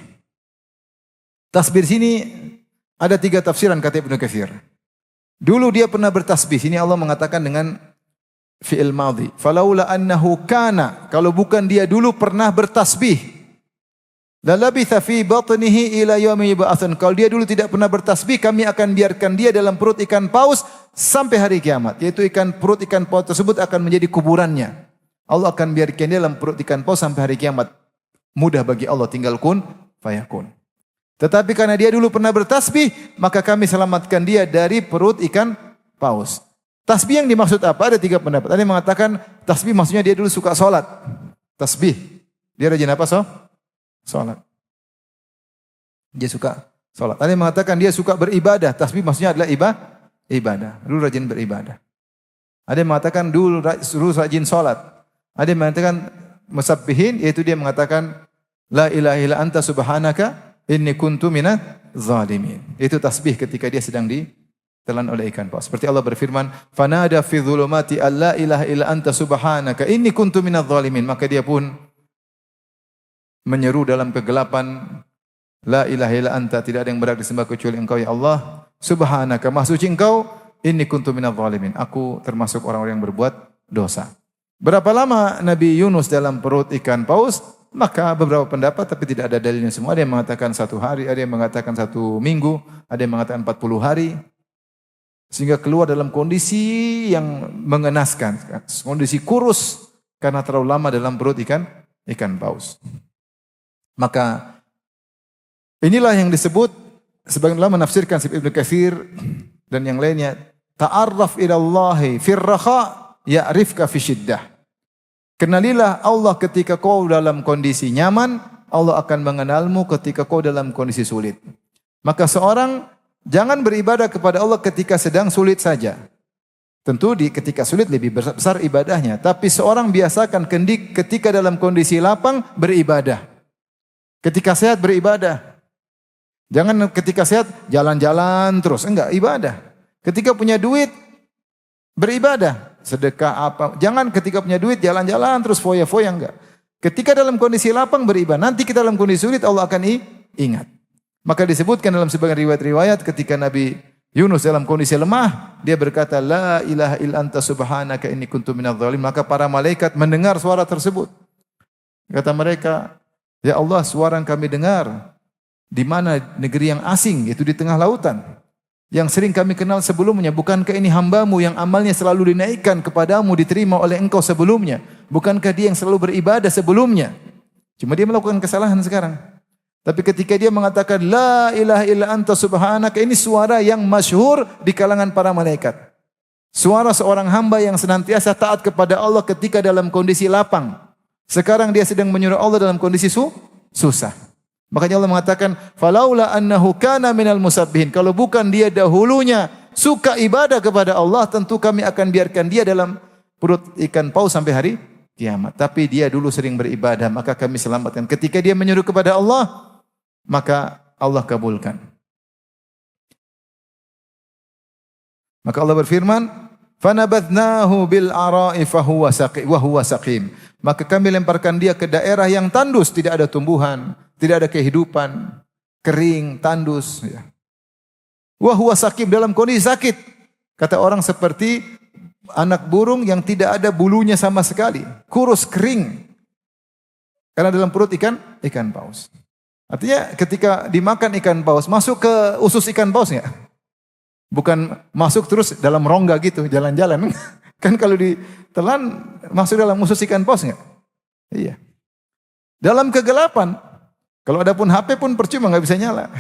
Tasbih sini ada 3 tafsiran kata Ibnu Katsir. Dulu dia pernah bertasbih. Sini Allah mengatakan dengan fi'il madhi. Falaula annahu kana, kalau bukan dia dulu pernah bertasbih. La labitha fi batnihi ila yaumi yub'atsun. Kalau dia dulu tidak pernah bertasbih, kami akan biarkan dia dalam perut ikan paus sampai hari kiamat. Yaitu perut ikan paus tersebut akan menjadi kuburannya. Allah akan biarkan dia dalam perut ikan paus sampai hari kiamat. Mudah bagi Allah, tinggal kun fayakun. Tetapi karena dia dulu pernah bertasbih, maka kami selamatkan dia dari perut ikan paus. Tasbih yang dimaksud apa? Ada 3 pendapat. Ada yang mengatakan tasbih maksudnya dia dulu suka salat. Tasbih. Dia rajin apa, salat. Dia suka salat. Ada yang mengatakan dia suka beribadah. Tasbih maksudnya adalah ibadah. Dulu rajin beribadah. Ada yang mengatakan dulu rajin salat. Ada yang mengatakan musabbihin, yaitu dia mengatakan la ilaha illa anta subhanaka inni kuntu minadz zalimin. Itu tasbih ketika dia sedang ditelan oleh ikan paus. Seperti Allah berfirman, "Fanada fi dzulumati alla ilaha illa anta subhanaka inni kuntu minadz zalimin." Maka dia pun menyeru dalam kegelapan, la ilaha illa anta, tidak ada yang berhak disembah kecuali Engkau ya Allah. Subhanaka, maha suci Engkau, inni kuntu minadz zalimin. Aku termasuk orang-orang yang berbuat dosa. Berapa lama Nabi Yunus dalam perut ikan paus? Maka beberapa pendapat, tapi tidak ada dalilnya semua. Ada yang mengatakan 1 hari, ada yang mengatakan 1 minggu, ada yang mengatakan 40 hari. Sehingga keluar dalam kondisi yang mengenaskan. Kondisi kurus karena terlalu lama dalam perut ikan paus. Maka inilah yang disebut, sebagian ulama menafsirkan seperti Ibnu Katsir dan yang lainnya, ta'arraf ilallahi firraha ya'rifka fi syiddah. Kenalilah Allah ketika kau dalam kondisi nyaman, Allah akan mengenalmu ketika kau dalam kondisi sulit. Maka seorang jangan beribadah kepada Allah ketika sedang sulit saja. Tentu ketika sulit lebih besar ibadahnya, tapi seorang biasakan ketika dalam kondisi lapang beribadah. Ketika sehat beribadah. Jangan ketika sehat jalan-jalan terus. Enggak, ibadah. Ketika punya duit beribadah. Sedekah apa. Jangan ketika punya duit jalan-jalan terus foya-foya. Enggak. Ketika dalam kondisi lapang beribadah. Nanti kita dalam kondisi sulit Allah akan ingat. Maka disebutkan dalam sebagian riwayat-riwayat ketika Nabi Yunus dalam kondisi lemah. Dia berkata, la ilaha illa anta subhanaka inni kuntu minadz zalimin. Maka para malaikat mendengar suara tersebut. Kata mereka, ya Allah, suara yang kami dengar di mana negeri yang asing, yaitu di tengah lautan, yang sering kami kenal sebelumnya. Bukankah ini hambamu yang amalnya selalu dinaikkan kepadamu, diterima oleh engkau sebelumnya? Bukankah dia yang selalu beribadah sebelumnya? Cuma dia melakukan kesalahan sekarang. Tapi ketika dia mengatakan la ilaha illa anta subhanaka, ini suara yang masyhur di kalangan para malaikat. Suara seorang hamba yang senantiasa taat kepada Allah ketika dalam kondisi lapang. Sekarang dia sedang menyuruh Allah dalam kondisi susah. Makanya Allah mengatakan, "Falaula annahu kana minal musabbihin." Kalau bukan dia dahulunya suka ibadah kepada Allah, tentu kami akan biarkan dia dalam perut ikan paus sampai hari kiamat. Tapi dia dulu sering beribadah, maka kami selamatkan. Ketika dia menyuruh kepada Allah, maka Allah kabulkan. Maka Allah berfirman, "Fanabadnahu bil ara'i wa huwa saqim." Maka kami lemparkan dia ke daerah yang tandus, tidak ada tumbuhan, tidak ada kehidupan, kering, tandus. Wa huwa saqim, dalam kondisi sakit. Kata orang seperti anak burung yang tidak ada bulunya sama sekali, kurus, kering. Karena dalam perut ikan paus. Artinya ketika dimakan ikan paus, masuk ke usus ikan paus enggak? Bukan masuk terus dalam rongga gitu, jalan-jalan. Kan kalau ditelan masuk dalam usus ikan paus enggak? Iya. Dalam kegelapan. Kalau ada pun HP pun percuma, enggak bisa nyala.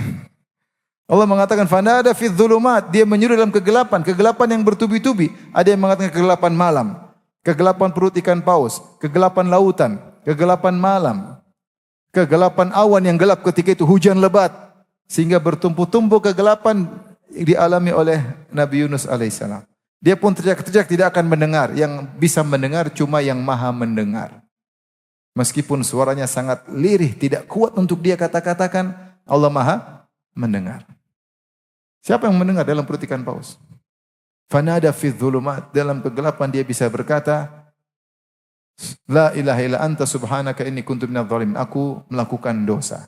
Allah mengatakan fanada fi dzulumat, dia menyuruh dalam kegelapan, kegelapan yang bertubi-tubi. Ada yang mengatakan kegelapan malam, kegelapan perut ikan paus, kegelapan lautan, kegelapan malam, kegelapan awan yang gelap ketika itu hujan lebat sehingga bertumpuk-tumpuk kegelapan dialami oleh Nabi Yunus alaihissalam. Dia pun teriak-teriak tidak akan mendengar, yang bisa mendengar cuma yang Maha mendengar. Meskipun suaranya sangat lirih, tidak kuat untuk dia kata-katakan, Allah Maha mendengar. Siapa yang mendengar dalam perut ikan paus? Fanada fi dzulumat, dalam kegelapan dia bisa berkata, La ilaha illa anta subhanaka inni kuntu minadh dhalimin. Aku melakukan dosa.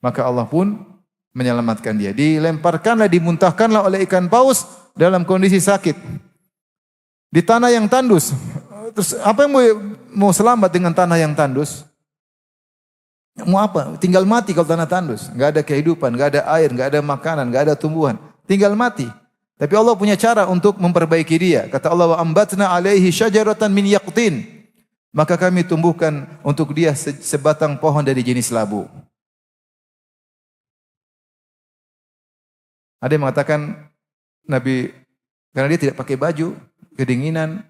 Maka Allah pun menyelamatkan dia. Dilemparkanlah, dimuntahkanlah oleh ikan paus dalam kondisi sakit. Di tanah yang tandus. Terus apa yang mau selamat dengan tanah yang tandus? Mau apa? Tinggal mati kalau tanah tandus. Enggak ada kehidupan, enggak ada air, enggak ada makanan, enggak ada tumbuhan. Tinggal mati. Tapi Allah punya cara untuk memperbaiki dia. Kata Allah, wa ambatna alaihi syajaratan min yaqtin. Maka kami tumbuhkan untuk dia sebatang pohon dari jenis labu. Ada yang mengatakan Nabi, karena dia tidak pakai baju, kedinginan,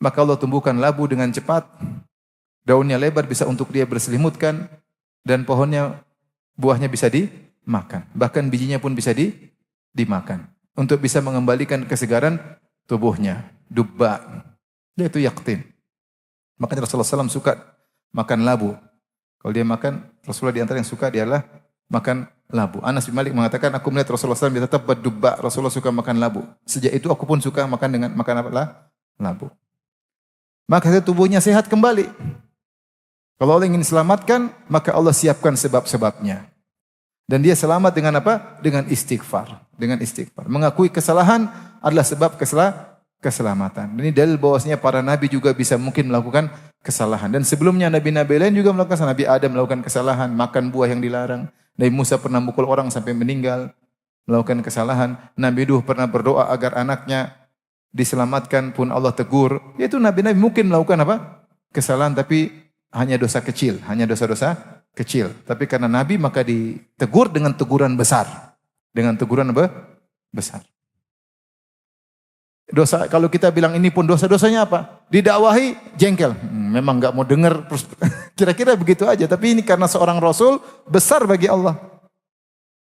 maka Allah tumbuhkan labu dengan cepat. Daunnya lebar, bisa untuk dia berselimutkan. Dan pohonnya, buahnya bisa dimakan. Bahkan bijinya pun bisa dimakan. Untuk bisa mengembalikan kesegaran tubuhnya. Dubba. Yaitu yaktin. Makanya Rasulullah SAW suka makan labu. Kalau dia makan, Rasulullah di antara yang suka dia adalah makan labu. Anas bin Malik mengatakan, aku melihat Rasulullah SAW dia tetap berdubba. Rasulullah suka makan labu. Sejak itu aku pun suka makan apa? Labu. Maka tubuhnya sehat kembali. Kalau Allah ingin selamatkan, maka Allah siapkan sebab-sebabnya. Dan dia selamat dengan apa? Dengan istighfar. Dengan istighfar. Mengakui kesalahan adalah sebab keselamatan. Dan ini dalil bahwasanya para nabi juga bisa mungkin melakukan kesalahan. Dan sebelumnya nabi-nabi lain juga melakukan kesalahan. Nabi Adam melakukan kesalahan, makan buah yang dilarang. Nabi Musa pernah mukul orang sampai meninggal, melakukan kesalahan. Nabi Nuh pernah berdoa agar anaknya diselamatkan, pun Allah tegur. Yaitu nabi-nabi mungkin melakukan apa? Kesalahan, tapi hanya dosa kecil, hanya dosa-dosa kecil. Tapi karena nabi maka ditegur dengan teguran besar. Dengan teguran besar. Dosa, kalau kita bilang ini pun dosa-dosanya apa? Didakwahi, jengkel. Memang enggak mau dengar. Kira-kira begitu aja. Tapi ini karena seorang Rasul, besar bagi Allah.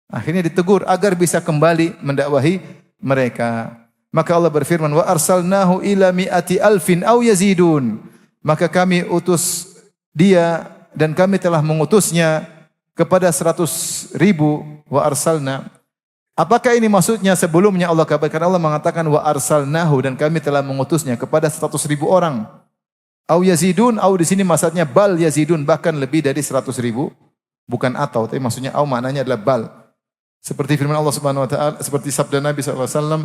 Akhirnya ditegur agar bisa kembali mendakwahi mereka. Maka Allah berfirman, wa arsalnahu ila mi'ati alfin aw yazidun. Maka kami utus dia dan kami telah mengutusnya kepada 100.000 wa arsalna. Apakah ini maksudnya sebelumnya Allah kabarkan? Allah mengatakan wa arsalnahu dan kami telah mengutusnya kepada 100.000 orang. Au yazidun, au di sini maksudnya bal yazidun, bahkan lebih dari 100.000. Bukan atau, tapi maksudnya au maknanya adalah bal. Seperti firman Allah Subhanahu wa taala, seperti sabda Nabi sallallahu alaihi wasallam,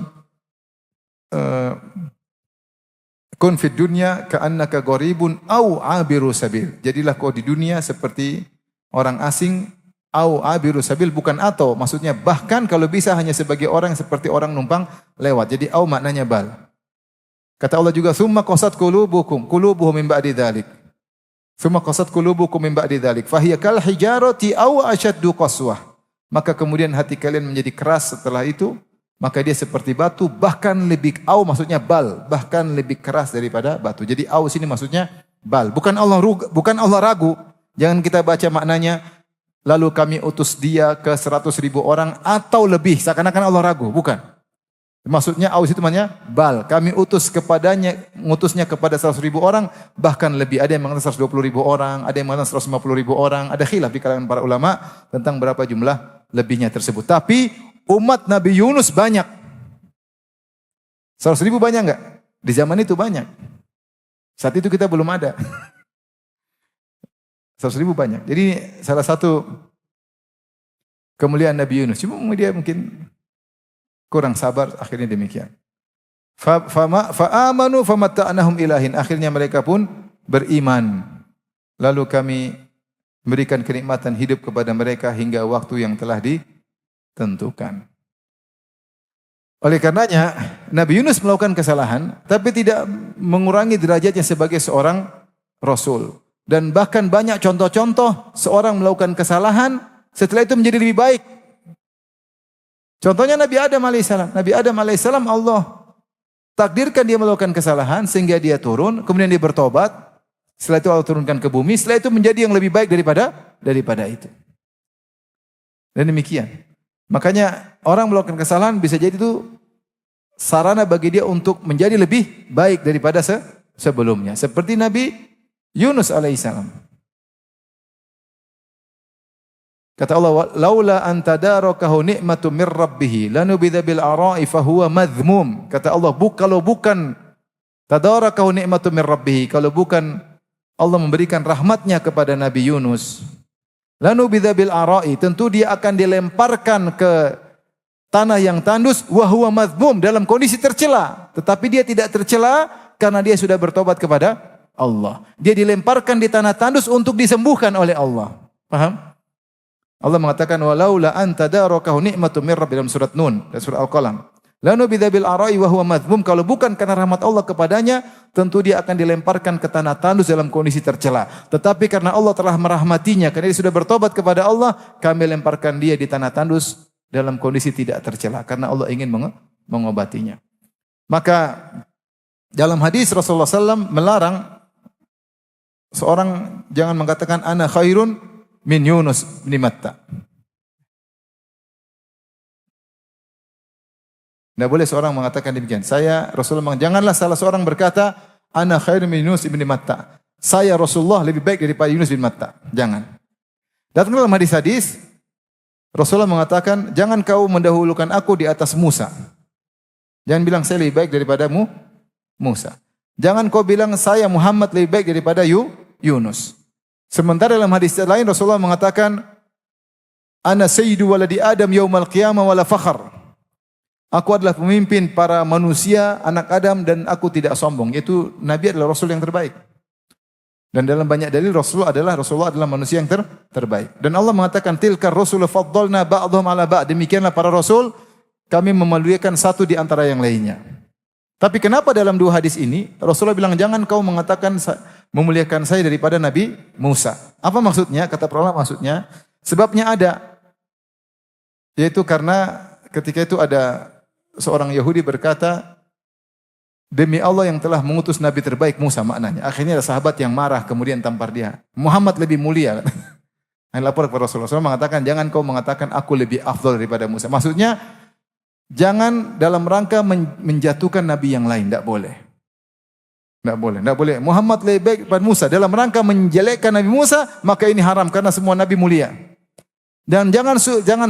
kun fid dunya ka'annaka gharibun au abiru sabil. Jadilah kau di dunia seperti orang asing. Au abiru sabil, bukan atau, maksudnya bahkan kalau bisa hanya sebagai orang seperti orang numpang lewat. Jadi au maknanya bal. Kata Allah juga, summa qasat qulubuhum min ba'di dzalik. Summa qasat qulubukum min ba'di dzalik, fahiya kal hijarati au ashaddu qaswah. Maka kemudian hati kalian menjadi keras setelah itu, maka dia seperti batu, bahkan lebih, au maksudnya bal, bahkan lebih keras daripada batu. Jadi au sini maksudnya bal. Bukan Allah ragu. Jangan kita baca maknanya, lalu kami utus dia ke 100.000 orang atau lebih. Seakan-akan Allah ragu. Bukan. Maksudnya aus itu namanya bal. Kami utus kepadanya, ngutusnya kepada 100.000 orang, bahkan lebih. Ada yang mengatakan 120.000 orang, ada yang mengatakan 150.000 orang. Ada khilaf di kalangan para ulama tentang berapa jumlah lebihnya tersebut. Tapi umat Nabi Yunus banyak. 100.000 banyak enggak? Di zaman itu banyak. Saat itu kita belum ada. 100.000 banyak. Jadi salah satu kemuliaan Nabi Yunus. Cuma dia mungkin kurang sabar, akhirnya demikian. Fa'amanu famatta'nahum ilahin. Akhirnya mereka pun beriman. Lalu kami berikan kenikmatan hidup kepada mereka hingga waktu yang telah ditentukan. Oleh karenanya, Nabi Yunus melakukan kesalahan, tapi tidak mengurangi derajatnya sebagai seorang Rasul. Dan bahkan banyak contoh-contoh seorang melakukan kesalahan, setelah itu menjadi lebih baik. Contohnya Nabi Adam alaihissalam. Nabi Adam alaihissalam Allah takdirkan dia melakukan kesalahan sehingga dia turun, kemudian dia bertobat. Setelah itu Allah turunkan ke bumi, setelah itu menjadi yang lebih baik daripada itu. Dan demikian. Makanya orang melakukan kesalahan bisa jadi itu sarana bagi dia untuk menjadi lebih baik daripada sebelumnya. Seperti Nabi Yunus alaihissalam. Kata Allah, laula an tadarakahu ni'matu mir rabbih lanubidha bil ara'i fahuwa madhmum. Kata Allah, kalau bukan tadarakahu ni'matu mir rabbih, kalau bukan Allah memberikan rahmatnya kepada Nabi Yunus, lanubidha bil ara'i, tentu dia akan dilemparkan ke tanah yang tandus, wa huwa madhmum, dalam kondisi tercela. Tetapi dia tidak tercela karena dia sudah bertobat kepada Allah. Dia dilemparkan di tanah tandus untuk disembuhkan oleh Allah. Paham? Allah mengatakan walaula anta darakahu ni'matu mir rabbih dalam surat Nun dan surat Al-Qalam. Lanu bidzabil ara'i wa huwa madhmum, kalau bukan karena rahmat Allah kepadanya, tentu dia akan dilemparkan ke tanah tandus dalam kondisi tercela. Tetapi karena Allah telah merahmatinya, karena dia sudah bertobat kepada Allah, kami lemparkan dia di tanah tandus dalam kondisi tidak tercela karena Allah ingin mengobatinya. Maka dalam hadis Rasulullah SAW melarang seorang jangan mengatakan ana khairun min Yunus bin Matta. Tidak boleh seorang mengatakan demikian. Rasulullah janganlah salah seorang berkata ana khairun min Yunus bin Matta. Saya Rasulullah lebih baik daripada Yunus bin Matta. Jangan. Datang dalam hadis-hadis Rasulullah mengatakan jangan kau mendahulukan aku di atas Musa. Jangan bilang saya lebih baik daripada Musa. Jangan kau bilang saya Muhammad lebih baik daripada Yunus. Sementara dalam hadis lain Rasulullah mengatakan ana sayyidu waladi Adam yaumal qiyamah wala fakhr. Aku adalah pemimpin para manusia anak Adam dan aku tidak sombong. Yaitu Nabi adalah Rasul yang terbaik. Dan dalam banyak dalil Rasulullah adalah manusia yang terbaik. Dan Allah mengatakan tilkar rusulu faddalna ba'dhum ala ba'd. Demikianlah para rasul kami memuliakan satu di antara yang lainnya. Tapi kenapa dalam dua hadis ini Rasulullah bilang jangan kau mengatakan memuliakan saya daripada Nabi Musa. Apa maksudnya? Kata para ulama maksudnya sebabnya ada, yaitu karena ketika itu ada seorang Yahudi berkata demi Allah yang telah mengutus Nabi terbaik Musa, maknanya. Akhirnya ada sahabat yang marah kemudian tampar dia. Muhammad lebih mulia. Yang lapor kepada Rasulullah. Rasulullah mengatakan jangan kau mengatakan aku lebih afdal daripada Musa. Maksudnya jangan dalam rangka menjatuhkan Nabi yang lain. Tidak boleh. Tidak boleh. Muhammad lebih baik daripada Musa. Dalam rangka menjelekkan Nabi Musa, maka ini haram karena semua Nabi mulia. Dan jangan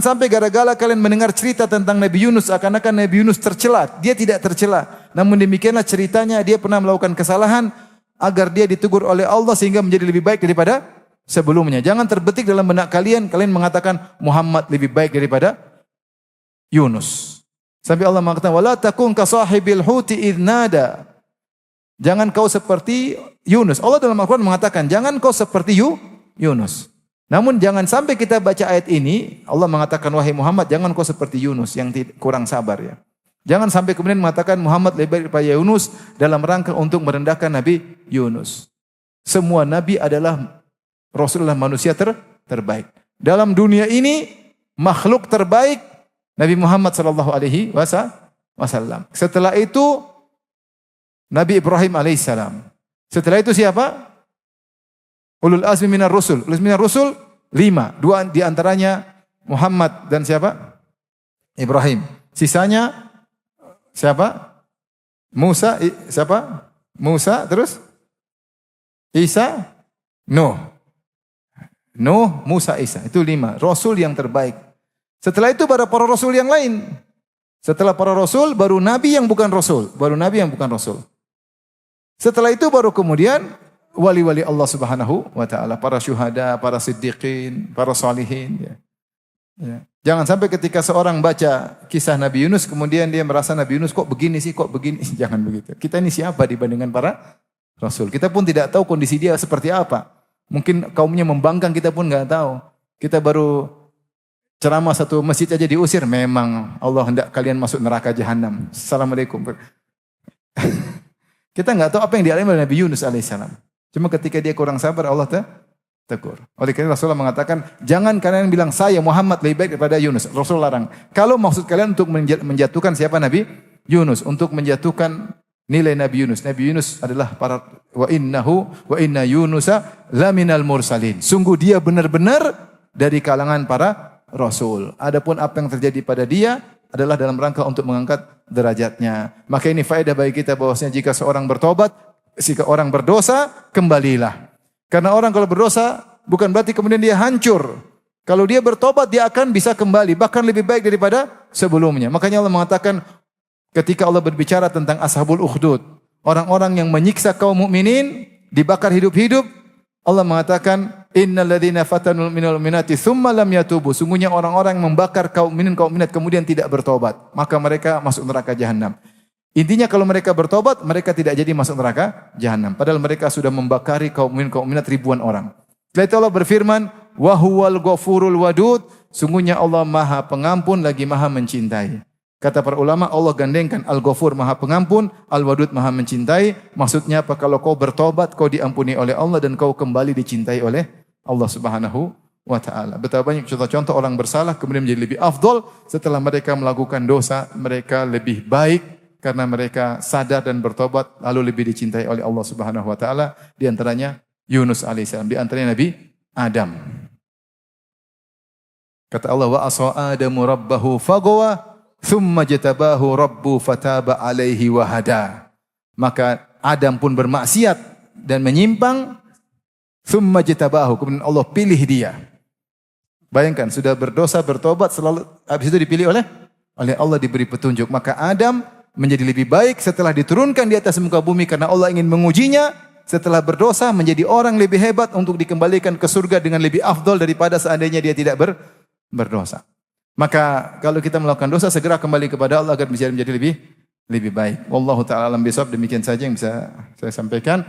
sampai gara-gara kalian mendengar cerita tentang Nabi Yunus, akan-akan Nabi Yunus tercela. Dia tidak tercela. Namun demikianlah ceritanya, dia pernah melakukan kesalahan agar dia ditegur oleh Allah sehingga menjadi lebih baik daripada sebelumnya. Jangan terbetik dalam benak kalian mengatakan Muhammad lebih baik daripada Yunus. Sampai Allah mengatakan wala takun ka sahibil huti idz nada. Jangan kau seperti Yunus. Allah dalam Al-Quran mengatakan, jangan kau seperti Yunus. Namun jangan sampai kita baca ayat ini, Allah mengatakan, wahai Muhammad, jangan kau seperti Yunus yang kurang sabar ya. Jangan sampai kemudian mengatakan Muhammad lebih baik daripada Yunus dalam rangka untuk merendahkan Nabi Yunus. Semua Nabi adalah Rasulullah manusia terbaik. Dalam dunia ini, makhluk terbaik, Nabi Muhammad SAW. Setelah itu, Nabi Ibrahim alaihissalam. Setelah itu siapa? Ulul azmi minar rusul. Ulul azmi minar rusul 5. 2 di antaranya Muhammad dan siapa? Ibrahim. Sisanya siapa? Musa, siapa? Musa, terus Isa, Nuh. Nuh, Musa, Isa. Itu 5. Rasul yang terbaik. Setelah itu baru para rasul yang lain. Setelah para rasul baru nabi yang bukan rasul. Setelah itu baru kemudian wali-wali Allah Subhanahu wa taala, para syuhada, para siddiqin, para salihin ya. Ya. Jangan sampai ketika seorang baca kisah Nabi Yunus kemudian dia merasa Nabi Yunus kok begini. Jangan begitu. Kita ini siapa dibandingkan para rasul? Kita pun tidak tahu kondisi dia seperti apa. Mungkin kaumnya membangkang, kita pun enggak tahu. Kita baru ceramah satu masjid aja diusir, memang Allah hendak kalian masuk neraka jahanam. Assalamualaikum. Kita enggak tahu apa yang dialami oleh Nabi Yunus alaihissalam. Cuma ketika dia kurang sabar, Allah tegur. Oleh karena Rasulullah mengatakan, jangan kalian bilang saya Muhammad lebih baik daripada Yunus. Rasul larang. Kalau maksud kalian untuk menjatuhkan siapa Nabi Yunus, untuk menjatuhkan nilai Nabi Yunus. Nabi Yunus adalah para wa inna Yunusa laminal mursalin. Sungguh dia benar-benar dari kalangan para rasul. Adapun apa yang terjadi pada dia adalah dalam rangka untuk mengangkat derajatnya. Maka ini faedah bagi kita bahwasanya jika seorang bertobat, jika orang berdosa, kembalilah. Karena orang kalau berdosa bukan berarti kemudian dia hancur. Kalau dia bertobat dia akan bisa kembali, bahkan lebih baik daripada sebelumnya. Makanya Allah mengatakan ketika Allah berbicara tentang Ashabul Ukhdud, orang-orang yang menyiksa kaum mukminin, dibakar hidup-hidup, Allah mengatakan innal ladzina fatanul minal mu'minati tsumma lam yatubu. Sungguhnya orang-orang yang membakar kaum mukminat kemudian tidak bertobat, maka mereka masuk neraka jahanam. Intinya kalau mereka bertobat, mereka tidak jadi masuk neraka jahanam. Padahal mereka sudah membakari kaum mukminat ribuan orang. Setelah itu Allah berfirman, wa huwal ghafurul wadud. Sungguhnya Allah Maha Pengampun lagi Maha Mencintai. Kata para ulama, Allah gandengkan Al-Ghafur Maha Pengampun, Al-Wadud Maha Mencintai. Maksudnya apa? Kalau kau bertobat, kau diampuni oleh Allah dan kau kembali dicintai oleh Allah Subhanahu wa taala. Betapa banyak contoh-contoh orang bersalah kemudian menjadi lebih afdol setelah mereka melakukan dosa, mereka lebih baik karena mereka sadar dan bertobat lalu lebih dicintai oleh Allah Subhanahu wa taala. Di antaranya Yunus alaihissalam, di antaranya Nabi Adam. Kata Allah, wa asa Adamu rabbahu faghawa thumma jatabahu rabbu fataba alaihi wa hada. Maka Adam pun bermaksiat dan menyimpang, thumma jatabahu, kemudian Allah pilih dia. Bayangkan sudah berdosa, bertobat, selalu habis itu dipilih oleh Allah, diberi petunjuk. Maka Adam menjadi lebih baik setelah diturunkan di atas muka bumi karena Allah ingin mengujinya. Setelah berdosa menjadi orang lebih hebat untuk dikembalikan ke surga dengan lebih afdol daripada seandainya dia tidak berdosa. Maka kalau kita melakukan dosa segera kembali kepada Allah agar menjadi lebih baik. Wallahu taala alam bisawab. Demikian saja yang bisa saya sampaikan.